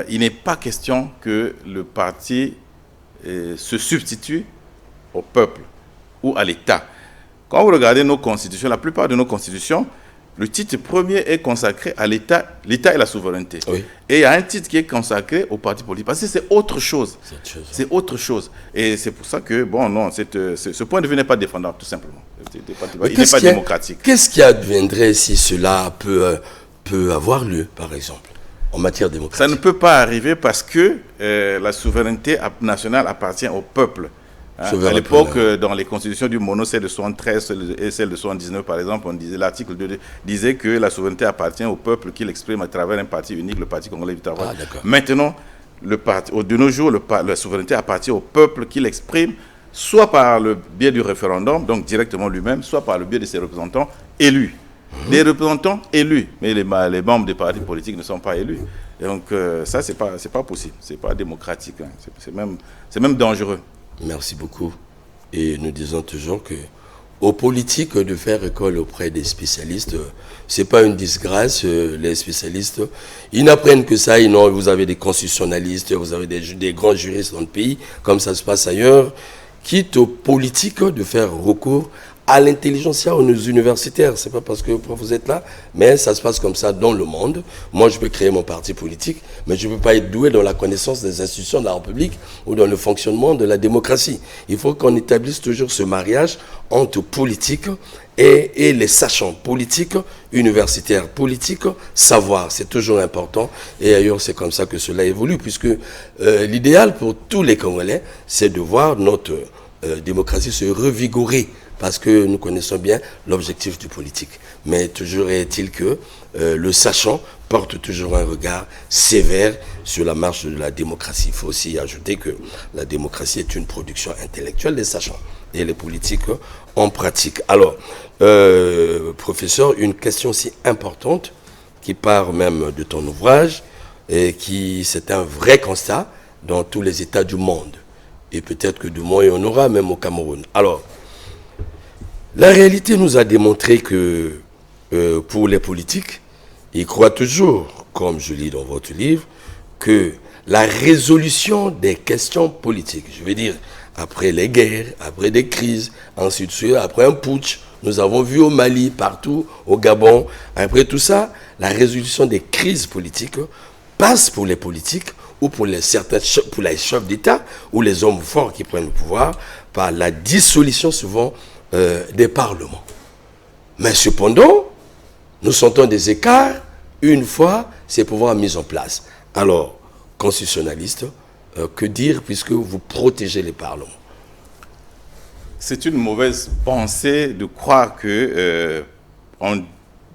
il n'est pas question que le parti se substitue au peuple ou à l'État. Quand vous regardez nos constitutions, la plupart de nos constitutions, le titre premier est consacré à l'État et la souveraineté. Oui. Et il y a un titre qui est consacré au parti politique. Parce que c'est autre chose. C'est autre chose. Et c'est pour ça que, bon, non, ce point de vue n'est pas défendable, tout simplement. Il n'est pas démocratique. Qu'est-ce qui adviendrait si cela peut avoir lieu, par exemple, en matière démocratique? Ça ne peut pas arriver parce que la souveraineté nationale appartient au peuple. À l'époque, dans les constitutions du Mono, celle de 73 et celle de 79, par exemple, l'article 2 disait que la souveraineté appartient au peuple qui l'exprime à travers un parti unique, le Parti congolais du travail. Maintenant, de nos jours, la souveraineté appartient au peuple qui l'exprime soit par le biais du référendum, donc directement lui-même, soit par le biais de ses représentants élus. Des représentants élus, mais les membres des partis politiques ne sont pas élus. Et donc ça, c'est pas possible, c'est pas démocratique, hein. C'est même dangereux. Merci beaucoup. Et nous disons toujours que aux politiques de faire école auprès des spécialistes, c'est pas une disgrâce. Les spécialistes, ils n'apprennent que ça. Vous avez des constitutionnalistes, vous avez des grands juristes dans le pays, comme ça se passe ailleurs. Quitte aux politiques de faire recours à l'intelligentsia, aux universitaires. C'est pas parce que vous êtes là, mais ça se passe comme ça dans le monde. Moi, je peux créer mon parti politique, mais je ne peux pas être doué dans la connaissance des institutions de la République ou dans le fonctionnement de la démocratie. Il faut qu'on établisse toujours ce mariage entre politique et les sachants. Politique, universitaire, politique, savoir. C'est toujours important. Et ailleurs, c'est comme ça que cela évolue, puisque l'idéal pour tous les Congolais, c'est de voir notre démocratie se revigorer. Parce que nous connaissons bien l'objectif du politique. Mais toujours est-il que le sachant porte toujours un regard sévère sur la marche de la démocratie. Il faut aussi ajouter que la démocratie est une production intellectuelle des sachants. Et les politiques en pratique. Alors, professeur, une question aussi importante qui part même de ton ouvrage et c'est un vrai constat dans tous les États du monde. Et peut-être que demain, il y en aura même au Cameroun. Alors, la réalité nous a démontré que pour les politiques, ils croient toujours, comme je lis dans votre livre, que la résolution des questions politiques, je veux dire, après les guerres, après des crises, ensuite après un putsch, nous avons vu au Mali, partout, au Gabon, après tout ça, la résolution des crises politiques passe pour les politiques ou pour les chefs d'État ou les hommes forts qui prennent le pouvoir par la dissolution souvent des parlements. Mais cependant, nous sentons des écarts une fois ces pouvoirs mis en place. Alors, constitutionnaliste, que dire puisque vous protégez les parlements? C'est une mauvaise pensée de croire que en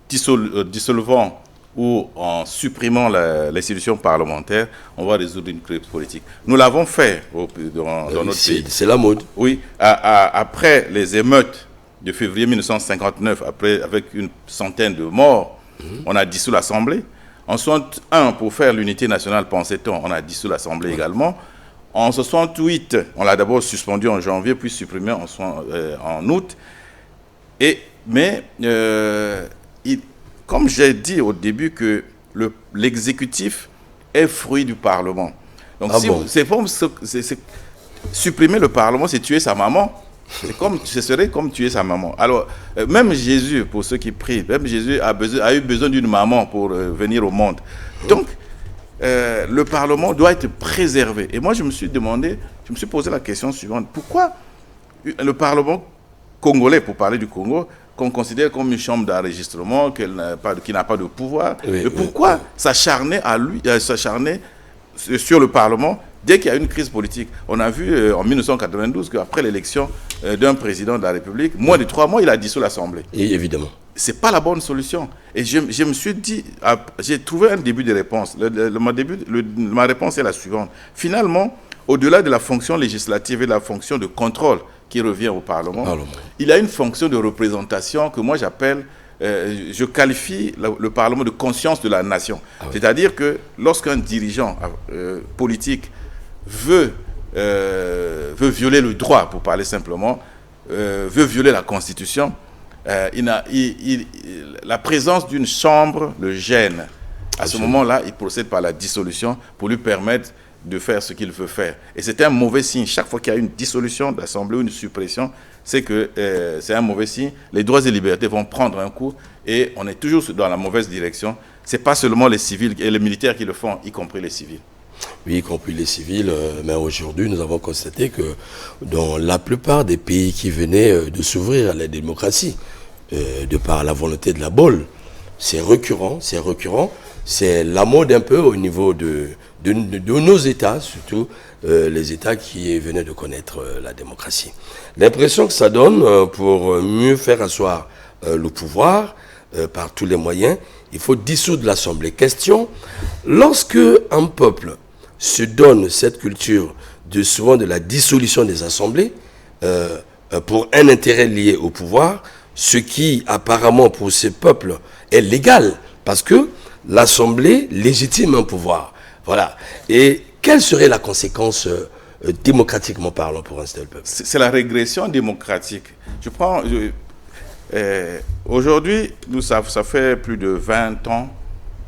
dissolvant ou en supprimant l'institution parlementaire, on va résoudre une crise politique. Nous l'avons fait dans notre pays. C'est la mode. Oui. Après les émeutes de février 1959, avec une centaine de morts, on a dissous l'Assemblée. En 61, pour faire l'unité nationale, pensait-on, on a dissous l'Assemblée également. En 68, on l'a d'abord suspendu en janvier, puis supprimé en août. Comme j'ai dit au début que l'exécutif est fruit du Parlement. Donc supprimer le Parlement, c'est tuer sa maman. Ce serait comme tuer sa maman. Alors, même Jésus, pour ceux qui prient, même Jésus a eu besoin d'une maman pour venir au monde. Donc, le Parlement doit être préservé. Et moi, je me suis posé la question suivante. Pourquoi le Parlement congolais, pour parler du Congo, qu'on considère comme une chambre d'enregistrement, qui n'a pas de pouvoir, pourquoi s'acharner sur le Parlement Dès qu'il y a une crise politique, on a vu en 1992 qu'après l'élection d'un président de la République, moins de 3 mois, il a dissous l'Assemblée. Et évidemment. Ce n'est pas la bonne solution. Et je me suis dit, j'ai trouvé un début de réponse. Ma réponse est la suivante. Finalement, au-delà de la fonction législative et de la fonction de contrôle qui revient au Parlement, il y a une fonction de représentation que moi j'appelle, je qualifie le Parlement de conscience de la nation. C'est-à-dire que lorsqu'un dirigeant politique veut violer le droit, pour parler simplement, veut violer la Constitution, la présence d'une chambre le gêne. À ce moment-là, il procède par la dissolution pour lui permettre de faire ce qu'il veut faire. Et c'est un mauvais signe. Chaque fois qu'il y a une dissolution d'Assemblée ou une suppression, c'est que c'est un mauvais signe. Les droits et libertés vont prendre un coup et on est toujours dans la mauvaise direction. Ce n'est pas seulement les civils et les militaires qui le font, y compris les civils. Oui, y compris les civils. Mais aujourd'hui, nous avons constaté que dans la plupart des pays qui venaient de s'ouvrir à la démocratie, de par la volonté de la bolle, c'est récurrent. C'est la mode un peu au niveau de nos États, surtout les États qui venaient de connaître la démocratie. L'impression que ça donne, pour mieux faire asseoir le pouvoir par tous les moyens, il faut dissoudre l'Assemblée. Question, lorsque un peuple se donne cette culture souvent de la dissolution des assemblées pour un intérêt lié au pouvoir, ce qui apparemment pour ce peuple est légal, parce que l'Assemblée légitime un pouvoir. Voilà. Et quelle serait la conséquence démocratiquement parlant pour un tel peuple? C'est la régression démocratique. Aujourd'hui, ça fait plus de 20 ans,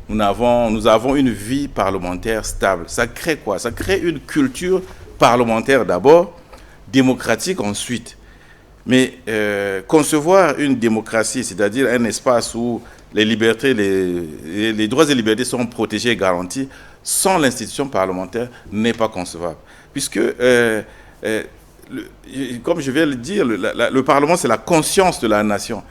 nous avons une vie parlementaire stable. Ça crée quoi? Ça crée une culture parlementaire d'abord, démocratique ensuite. Mais concevoir une démocratie, c'est-à-dire un espace où les libertés, les droits et libertés sont protégés et garantis, sans l'institution parlementaire, n'est pas concevable. Puisque, comme je viens de le dire, le Parlement, c'est la conscience de la nation.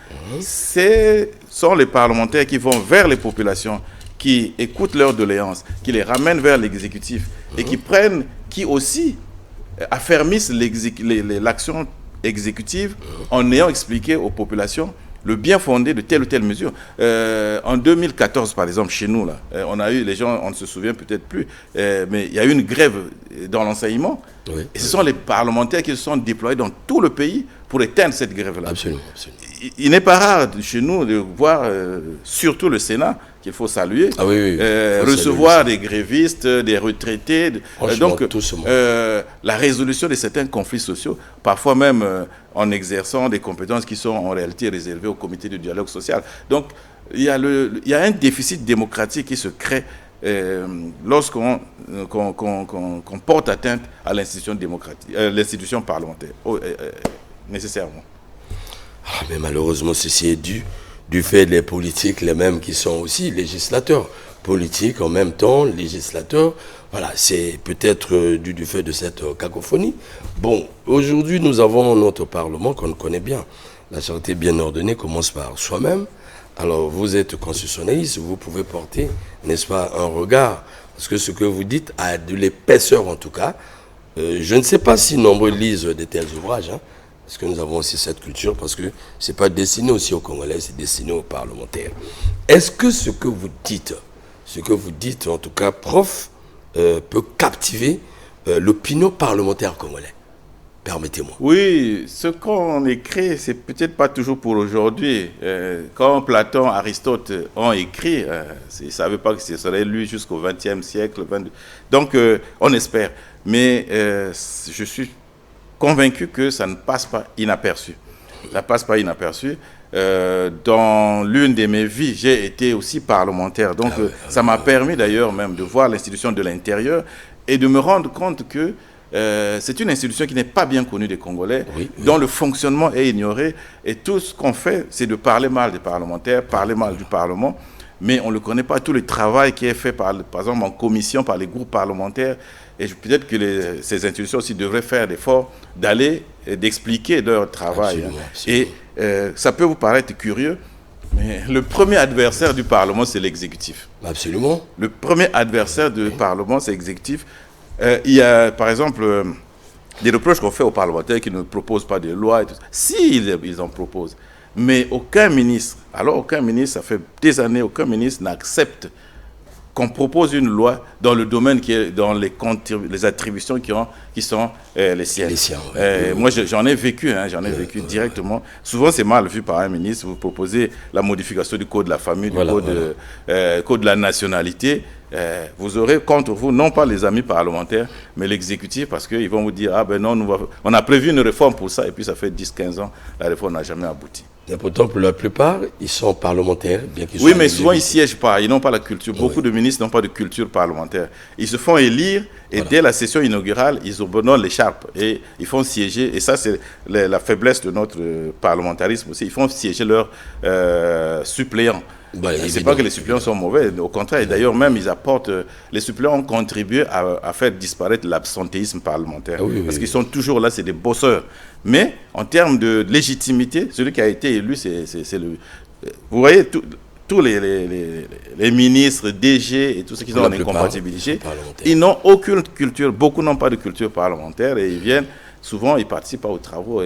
Ce sont les parlementaires qui vont vers les populations, qui écoutent leurs doléances, qui les ramènent vers l'exécutif et qui aussi affermissent l'action exécutive en ayant expliqué aux populations le bien fondé de telle ou telle mesure. En 2014, par exemple, chez nous, là, on a eu, les gens, on ne se souvient peut-être plus, mais il y a eu une grève dans l'enseignement. Oui. Et ce sont les parlementaires qui se sont déployés dans tout le pays pour éteindre cette grève-là. Absolument. Il n'est pas rare chez nous de voir, surtout le Sénat, qu'il faut saluer, recevoir des grévistes, des retraités. Donc, la résolution de certains conflits sociaux, parfois même en exerçant des compétences qui sont en réalité réservées au comité de dialogue social. Donc, il y a un déficit démocratique qui se crée lorsqu'on porte atteinte à l'institution démocratique, l'institution parlementaire, nécessairement. Mais malheureusement, ceci est dû du fait des politiques, les mêmes qui sont aussi législateurs. Politiques en même temps, législateurs. Voilà, c'est peut-être du fait de cette cacophonie. Bon, aujourd'hui, nous avons notre Parlement qu'on connaît bien. La charité bien ordonnée commence par soi-même. Alors, vous êtes constitutionnaliste, vous pouvez porter, n'est-ce pas, un regard. Parce que ce que vous dites a de l'épaisseur, en tout cas. Je ne sais pas si nombreux lisent de tels ouvrages, hein, parce que nous avons aussi cette culture, parce que ce n'est pas destiné aussi aux Congolais, c'est destiné aux parlementaires. Est-ce que ce que vous dites, en tout cas, prof, peut captiver l'opinion parlementaire congolais? Permettez-moi. Oui, ce qu'on écrit, c'est peut-être pas toujours pour aujourd'hui. Quand Platon, Aristote ont écrit, ils ne savaient pas que ce serait lu jusqu'au XXe siècle. Donc, on espère. Mais je suis convaincu que ça ne passe pas inaperçu. Ça ne passe pas inaperçu. Dans l'une de mes vies, j'ai été aussi parlementaire. Donc, ça m'a permis d'ailleurs même de voir l'institution de l'intérieur et de me rendre compte que c'est une institution qui n'est pas bien connue des Congolais, dont le fonctionnement est ignoré. Et tout ce qu'on fait, c'est de parler mal des parlementaires, parler mal du Parlement. Mais on ne connaît pas tout le travail qui est fait, par exemple, en commission, par les groupes parlementaires. Et peut-être que ces institutions aussi devraient faire l'effort d'aller et d'expliquer leur travail. Absolument. Et ça peut vous paraître curieux, mais le premier adversaire du Parlement, c'est l'exécutif. Absolument. Le premier adversaire du Parlement, c'est l'exécutif. Il y a, par exemple, des reproches qu'on fait aux parlementaires qui ne proposent pas de loi et tout ça. Si, ils en proposent. Mais aucun ministre, ça fait des années, aucun ministre n'accepte qu'on propose une loi dans le domaine qui est dans les attributions qui sont les siennes. Moi, j'en ai vécu, vécu directement. Souvent, c'est mal vu par un ministre. Vous proposez la modification du code de la famille, du code de la nationalité. Vous aurez contre vous, non pas les amis parlementaires, mais l'exécutif, parce qu'ils vont vous dire, ah ben non, on a prévu une réforme pour ça, et puis ça fait 10-15 ans, la réforme n'a jamais abouti. Et pourtant, pour la plupart, ils sont parlementaires, bien qu'ils soient... Oui, mais souvent, ils ne siègent pas, ils n'ont pas la culture. Beaucoup de ministres n'ont pas de culture parlementaire. Ils se font élire, et dès la session inaugurale, ils abandonnent l'écharpe, et ils font siéger, et ça, c'est la faiblesse de notre parlementarisme aussi, ils font siéger leurs suppléants. Ce n'est pas que les suppléants sont mauvais, au contraire, et d'ailleurs même ils apportent, les suppléants ont contribué à faire disparaître l'absentéisme parlementaire, parce qu'ils sont toujours là, c'est des bosseurs. Mais en termes de légitimité, celui qui a été élu, c'est le... Vous voyez, tous les ministres, DG et tous ceux qui sont en incompatibilité, ils n'ont aucune culture, beaucoup n'ont pas de culture parlementaire, et ils viennent, souvent ils participent pas aux travaux.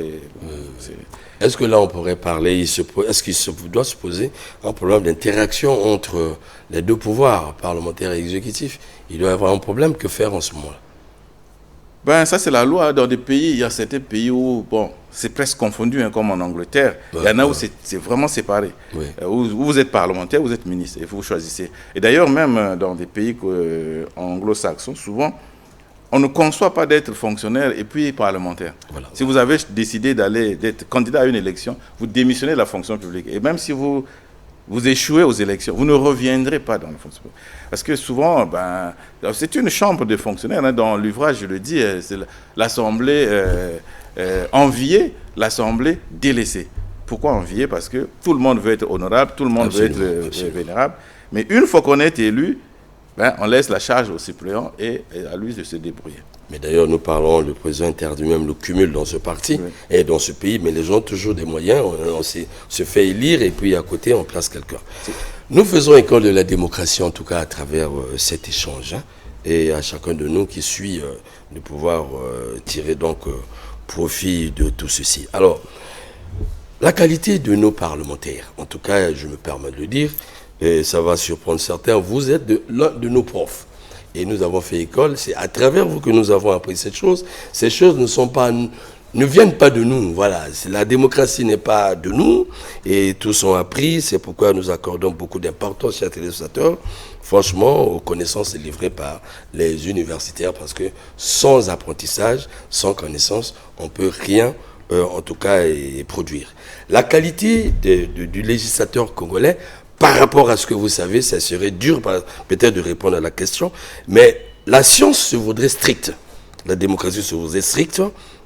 Est-ce que là, on pourrait parler, est-ce qu'il doit se poser un problème d'interaction entre les deux pouvoirs, parlementaire et exécutif? Il doit y avoir un problème. Que faire en ce moment-là? Ben, ça, c'est la loi. Dans des pays, il y a certains pays où, bon, c'est presque confondu, comme en Angleterre. Il y en a où c'est vraiment séparé. Où vous êtes parlementaire, vous êtes ministre, et vous choisissez. Et d'ailleurs, même dans des pays anglo-saxons, souvent, on ne conçoit pas d'être fonctionnaire et puis parlementaire. Si vous avez décidé d'être candidat à une élection, vous démissionnez de la fonction publique. Et même si vous échouez aux élections, vous ne reviendrez pas dans la fonction publique. Parce que souvent, c'est une chambre de fonctionnaires. Dans l'ouvrage, je le dis, c'est l'Assemblée enviée, l'Assemblée délaissée. Pourquoi enviée? Parce que tout le monde veut être honorable, tout le monde veut être vénérable. Mais une fois qu'on est élu, on laisse la charge au suppléant et à lui de se débrouiller. Mais d'ailleurs, nous parlons, le président interdit même le cumul dans ce parti et dans ce pays, mais les gens ont toujours des moyens, on se fait élire et puis à côté, on place quelqu'un. Nous faisons école de la démocratie, en tout cas à travers cet échange, et à chacun de nous qui suit de pouvoir tirer donc profit de tout ceci. Alors, la qualité de nos parlementaires, en tout cas, je me permets de le dire, et ça va surprendre certains, vous êtes l'un de nos profs. Et nous avons fait école, c'est à travers vous que nous avons appris cette chose. Ces choses ne viennent pas de nous. Voilà, la démocratie n'est pas de nous et tous ont appris. C'est pourquoi nous accordons beaucoup d'importance, chers téléspectateurs, franchement, aux connaissances livrées par les universitaires, parce que sans apprentissage, sans connaissance, on ne peut rien, en tout cas, produire. La qualité du législateur congolais, par rapport à ce que vous savez, ça serait dur peut-être de répondre à la question, mais la science se voudrait stricte. La démocratie se voudrait stricte.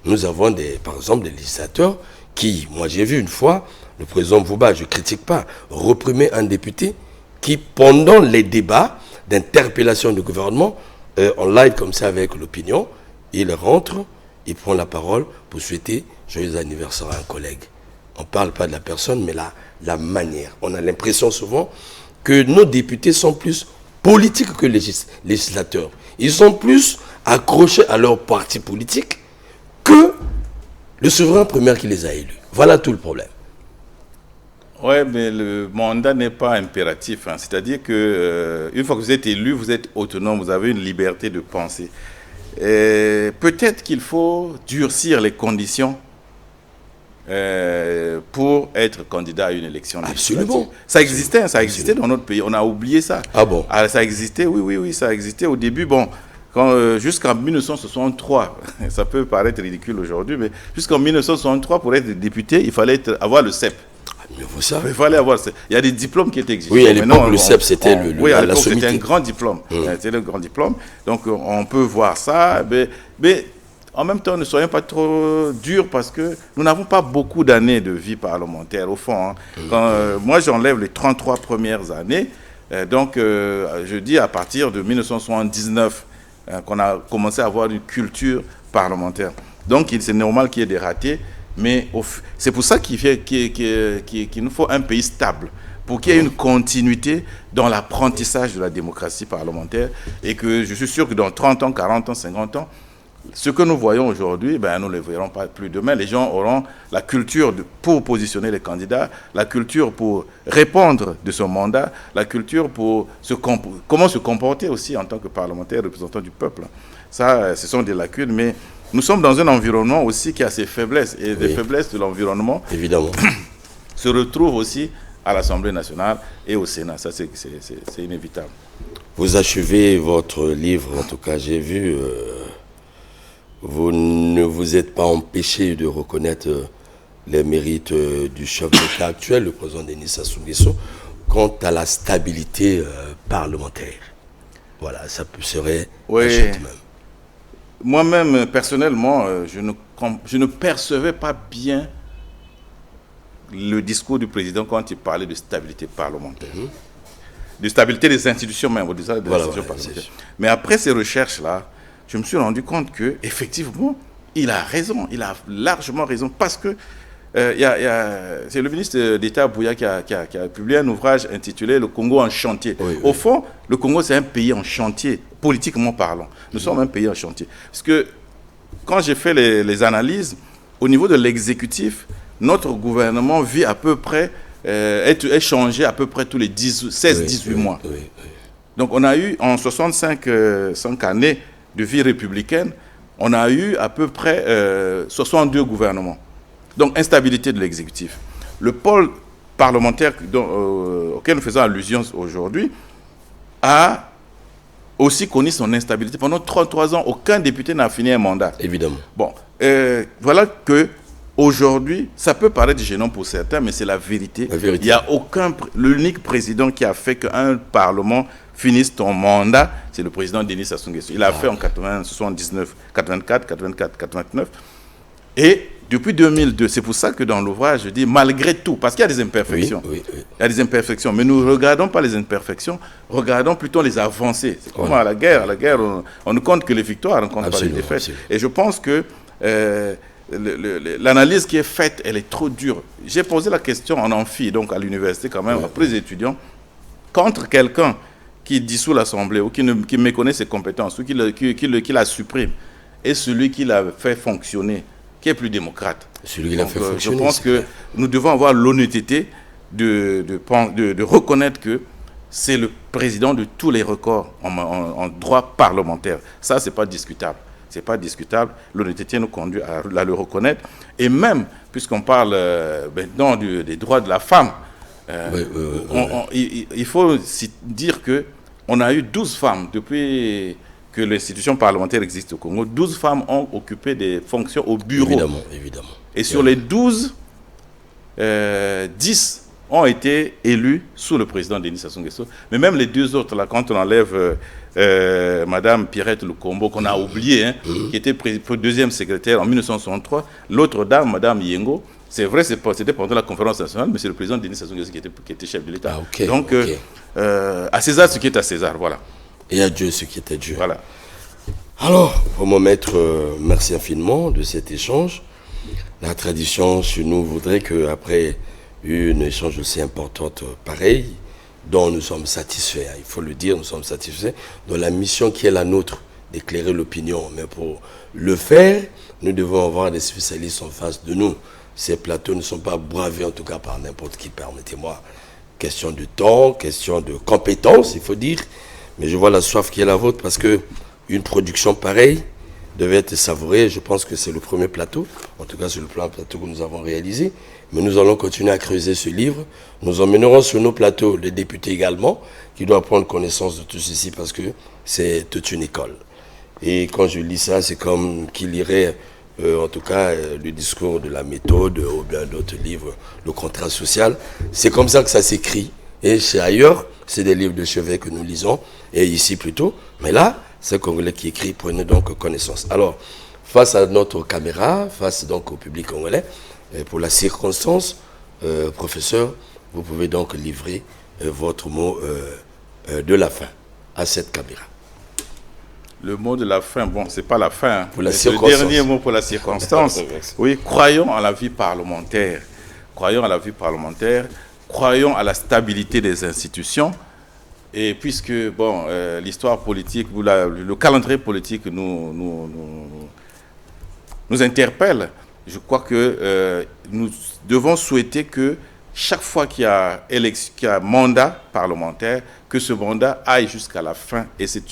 Nous avons par exemple des législateurs qui, moi j'ai vu une fois, le président Bouba, je ne critique pas, réprimer un député qui, pendant les débats d'interpellation du gouvernement, en live comme ça avec l'opinion, il rentre, il prend la parole pour souhaiter joyeux anniversaire à un collègue. On ne parle pas de la personne, mais la manière. On a l'impression souvent que nos députés sont plus politiques que les législateurs. Ils sont plus accrochés à leur parti politique que le souverain premier qui les a élus. Voilà tout le problème. Oui, mais le mandat n'est pas impératif. C'est-à-dire que une fois que vous êtes élu, vous êtes autonome, vous avez une liberté de penser. Peut-être qu'il faut durcir les conditions pour être candidat à une élection législative. Absolument. Ça existait dans notre pays. On a oublié ça. Ah bon? Ça existait, oui, ça existait au début. Bon, jusqu'en 1963, ça peut paraître ridicule aujourd'hui, mais jusqu'en 1963, pour être député, il fallait avoir le CEP. Mais vous savez. Il fallait avoir. Il y a des diplômes qui étaient existants. Oui, à l'époque, le CEP, c'était oui, à l'époque, c'était un grand diplôme. C'était un grand diplôme. Donc, on peut voir ça, mais en même temps, ne soyons pas trop durs parce que nous n'avons pas beaucoup d'années de vie parlementaire, au fond. Moi, j'enlève les 33 premières années. Donc, je dis à partir de 1979 qu'on a commencé à avoir une culture parlementaire. Donc, c'est normal qu'il y ait des ratés. Mais c'est pour ça qu'il nous faut un pays stable. pour qu'il y ait une continuité dans l'apprentissage de la démocratie parlementaire et que je suis sûr que dans 30 ans, 40 ans, 50 ans, ce que nous voyons aujourd'hui, nous ne le verrons pas plus demain. Les gens auront la culture pour positionner les candidats, la culture pour répondre de son mandat, la culture pour comment se comporter aussi en tant que parlementaire, représentant du peuple. Ça, ce sont des lacunes, mais nous sommes dans un environnement aussi qui a ses faiblesses. Et les faiblesses de l'environnement évidemment se retrouvent aussi à l'Assemblée nationale et au Sénat. Ça, c'est inévitable. Vous achevez votre livre, en tout cas, j'ai vu... Vous ne vous êtes pas empêché de reconnaître les mérites du chef d'État actuel, le président Denis Sassou Nguesso, quant à la stabilité parlementaire. Voilà, ça serait un chute même. Moi-même, personnellement, je ne percevais pas bien le discours du président quand il parlait de stabilité parlementaire. De stabilité des institutions même, des institutions parlementaires. Mais après ces recherches-là, je me suis rendu compte qu'effectivement, il a raison, il a largement raison, parce que c'est le ministre d'État Bouya qui a publié un ouvrage intitulé « Le Congo en chantier ». Au fond, le Congo, c'est un pays en chantier, politiquement parlant. Nous sommes un pays en chantier. Parce que quand j'ai fait les analyses, au niveau de l'exécutif, notre gouvernement vit à peu près, est changé à peu près tous les 16-18 mois. Donc on a eu, en 65 années, de vie républicaine, on a eu à peu près 62 gouvernements. Donc, instabilité de l'exécutif. Le pôle parlementaire auquel nous faisons allusion aujourd'hui a aussi connu son instabilité. Pendant 33 ans, aucun député n'a fini un mandat. Évidemment. Bon, voilà que aujourd'hui, ça peut paraître gênant pour certains, mais c'est la vérité. Il n'y a l'unique président qui a fait qu'un parlement finisse ton mandat, c'est le président Denis Sassou Nguesso. Il a fait en 79, 84, 84, 89. Et depuis 2002, c'est pour ça que dans l'ouvrage, je dis malgré tout, parce qu'il y a des imperfections. Il y a des imperfections, mais nous ne regardons pas les imperfections, regardons plutôt les avancées. C'est comme à la guerre, on ne compte que les victoires, on ne compte pas les défaites. Absolument. Et je pense que l'analyse qui est faite, elle est trop dure. J'ai posé la question en amphi, donc à l'université quand même, après les étudiants, contre quelqu'un qui dissout l'Assemblée ou qui méconnaît ses compétences ou qui la supprime, et celui qui l'a fait fonctionner, qui est plus démocrate. Celui qui l'a fait fonctionner. Je pense que nous devons avoir l'honnêteté de reconnaître que c'est le président de tous les records en droit parlementaire. Ça, ce n'est pas discutable. C'est pas discutable. L'honnêteté nous conduit à le reconnaître. Et même, puisqu'on parle maintenant des droits de la femme, il faut dire qu'on a eu 12 femmes depuis que l'institution parlementaire existe au Congo. 12 femmes ont occupé des fonctions au bureau. Évidemment. Et sur les 12, 10 ont été élus sous le président Denis Sassou Nguesso. Mais même les deux autres, là, quand on enlève Madame Pierrette Lukombo, qu'on a oublié, qui était deuxième secrétaire en 1963, l'autre dame, Madame Yengo, c'est vrai, c'était pendant la conférence nationale, mais c'est le président Denis Sassou Nguesso qui était chef de l'État. Donc, à César ce qui est à César, voilà. Et à Dieu ce qui est à Dieu. Voilà. Alors, pour mon maître, merci infiniment de cet échange. La tradition chez nous voudrait qu'après une échange aussi importante pareil, dont nous sommes satisfaits, il faut le dire, nous sommes satisfaits, de la mission qui est la nôtre, d'éclairer l'opinion. Mais pour le faire, nous devons avoir des spécialistes en face de nous. Ces plateaux ne sont pas bravés, en tout cas par n'importe qui, permettez-moi. Question de temps, question de compétences, il faut dire. Mais je vois la soif qui est la vôtre, parce que une production pareille devait être savourée. Je pense que c'est le premier plateau, en tout cas c'est le premier plateau que nous avons réalisé. Mais nous allons continuer à creuser ce livre. Nous emmènerons sur nos plateaux les députés également, qui doivent prendre connaissance de tout ceci, parce que c'est toute une école. Et quand je lis ça, c'est comme qu'il lirait, en tout cas, le discours de la méthode, ou bien d'autres livres, le contrat social. C'est comme ça que ça s'écrit. Et chez ailleurs, c'est des livres de chevet que nous lisons, et ici plutôt. Mais là, c'est un Congolais qui écrit, prenez donc connaissance. Alors, face à notre caméra, face donc au public congolais, pour la circonstance, professeur, vous pouvez donc livrer votre mot de la fin à cette caméra. Le mot de la fin, bon, c'est pas la fin. Pour la circonstance. Le dernier mot pour la circonstance. Oui, croyons à la vie parlementaire. Croyons à la vie parlementaire. croyons à la stabilité des institutions. Et puisque bon, l'histoire politique, ou le calendrier politique nous interpelle, je crois que nous devons souhaiter que chaque fois qu'il y a mandat parlementaire, que ce mandat aille jusqu'à la fin. Et c'est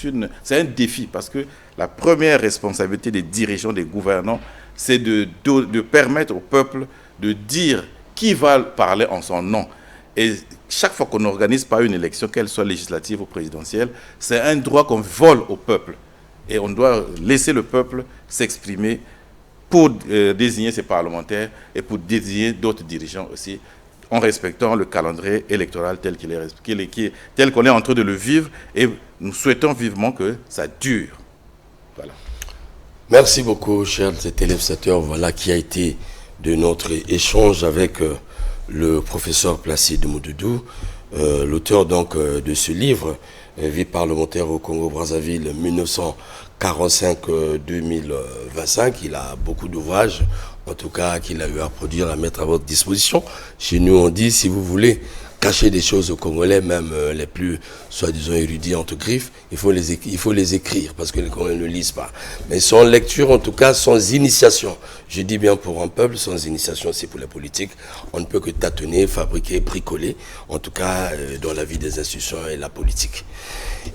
un défi, parce que la première responsabilité des dirigeants, des gouvernants, c'est de permettre au peuple de dire qui va parler en son nom. Et chaque fois qu'on n'organise pas une élection, qu'elle soit législative ou présidentielle, c'est un droit qu'on vole au peuple. Et on doit laisser le peuple s'exprimer pour désigner ses parlementaires et pour désigner d'autres dirigeants aussi, en respectant le calendrier électoral tel qu'on est en train de le vivre. Et nous souhaitons vivement que ça dure. Voilà. Merci beaucoup, chers téléspectateurs. Voilà qui a été de notre échange avec le professeur Placide Moudoudou, l'auteur donc de ce livre, Vie parlementaire au Congo-Brazzaville 1945-2025. Il a beaucoup d'ouvrages, en tout cas qu'il a eu à produire, à mettre à votre disposition. Chez nous, on dit, si vous voulez cacher des choses aux Congolais, même les plus, soi-disant, érudits entre griffes, il faut les écrire, parce que les Congolais ne lisent pas. Mais sans lecture, en tout cas, sans initiation. Je dis bien pour un peuple, sans initiation, c'est pour la politique. On ne peut que tâtonner, fabriquer, bricoler, en tout cas, dans la vie des institutions et la politique.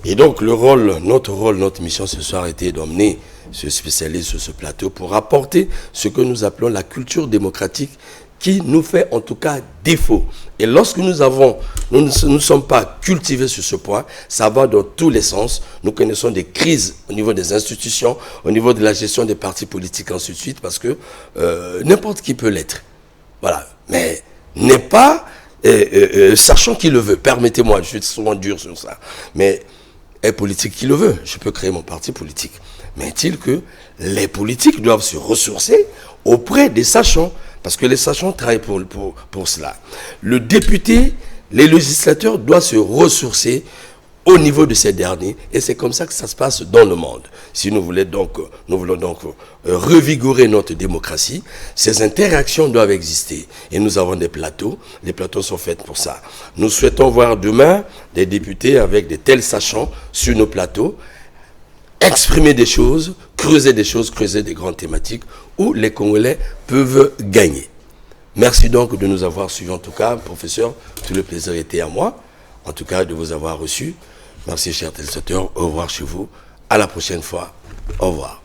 Et donc, notre mission ce soir était d'emmener ce spécialiste sur ce plateau pour apporter ce que nous appelons la culture démocratique, qui nous fait en tout cas défaut. Et lorsque nous ne sommes pas cultivés sur ce point, ça va dans tous les sens. Nous connaissons des crises au niveau des institutions, au niveau de la gestion des partis politiques, ainsi de suite, parce que n'importe qui peut l'être. Voilà. Mais n'est pas sachant qui le veut. Permettez-moi, je suis souvent dur sur ça. Mais est politique qui le veut. Je peux créer mon parti politique. Mais est-il que les politiques doivent se ressourcer auprès des sachants? Parce que les sachants travaillent pour cela. Le député, les législateurs doivent se ressourcer au niveau de ces derniers. Et c'est comme ça que ça se passe dans le monde. Si nous voulons donc revigorer notre démocratie, ces interactions doivent exister. Et nous avons des plateaux. Les plateaux sont faits pour ça. Nous souhaitons voir demain des députés avec de tels sachants sur nos plateaux, exprimer des choses, creuser des grandes thématiques où les Congolais peuvent gagner. Merci donc de nous avoir suivis en tout cas, professeur. Tout le plaisir était à moi, en tout cas, de vous avoir reçu. Merci, chers téléspectateurs. Au revoir chez vous. À la prochaine fois. Au revoir.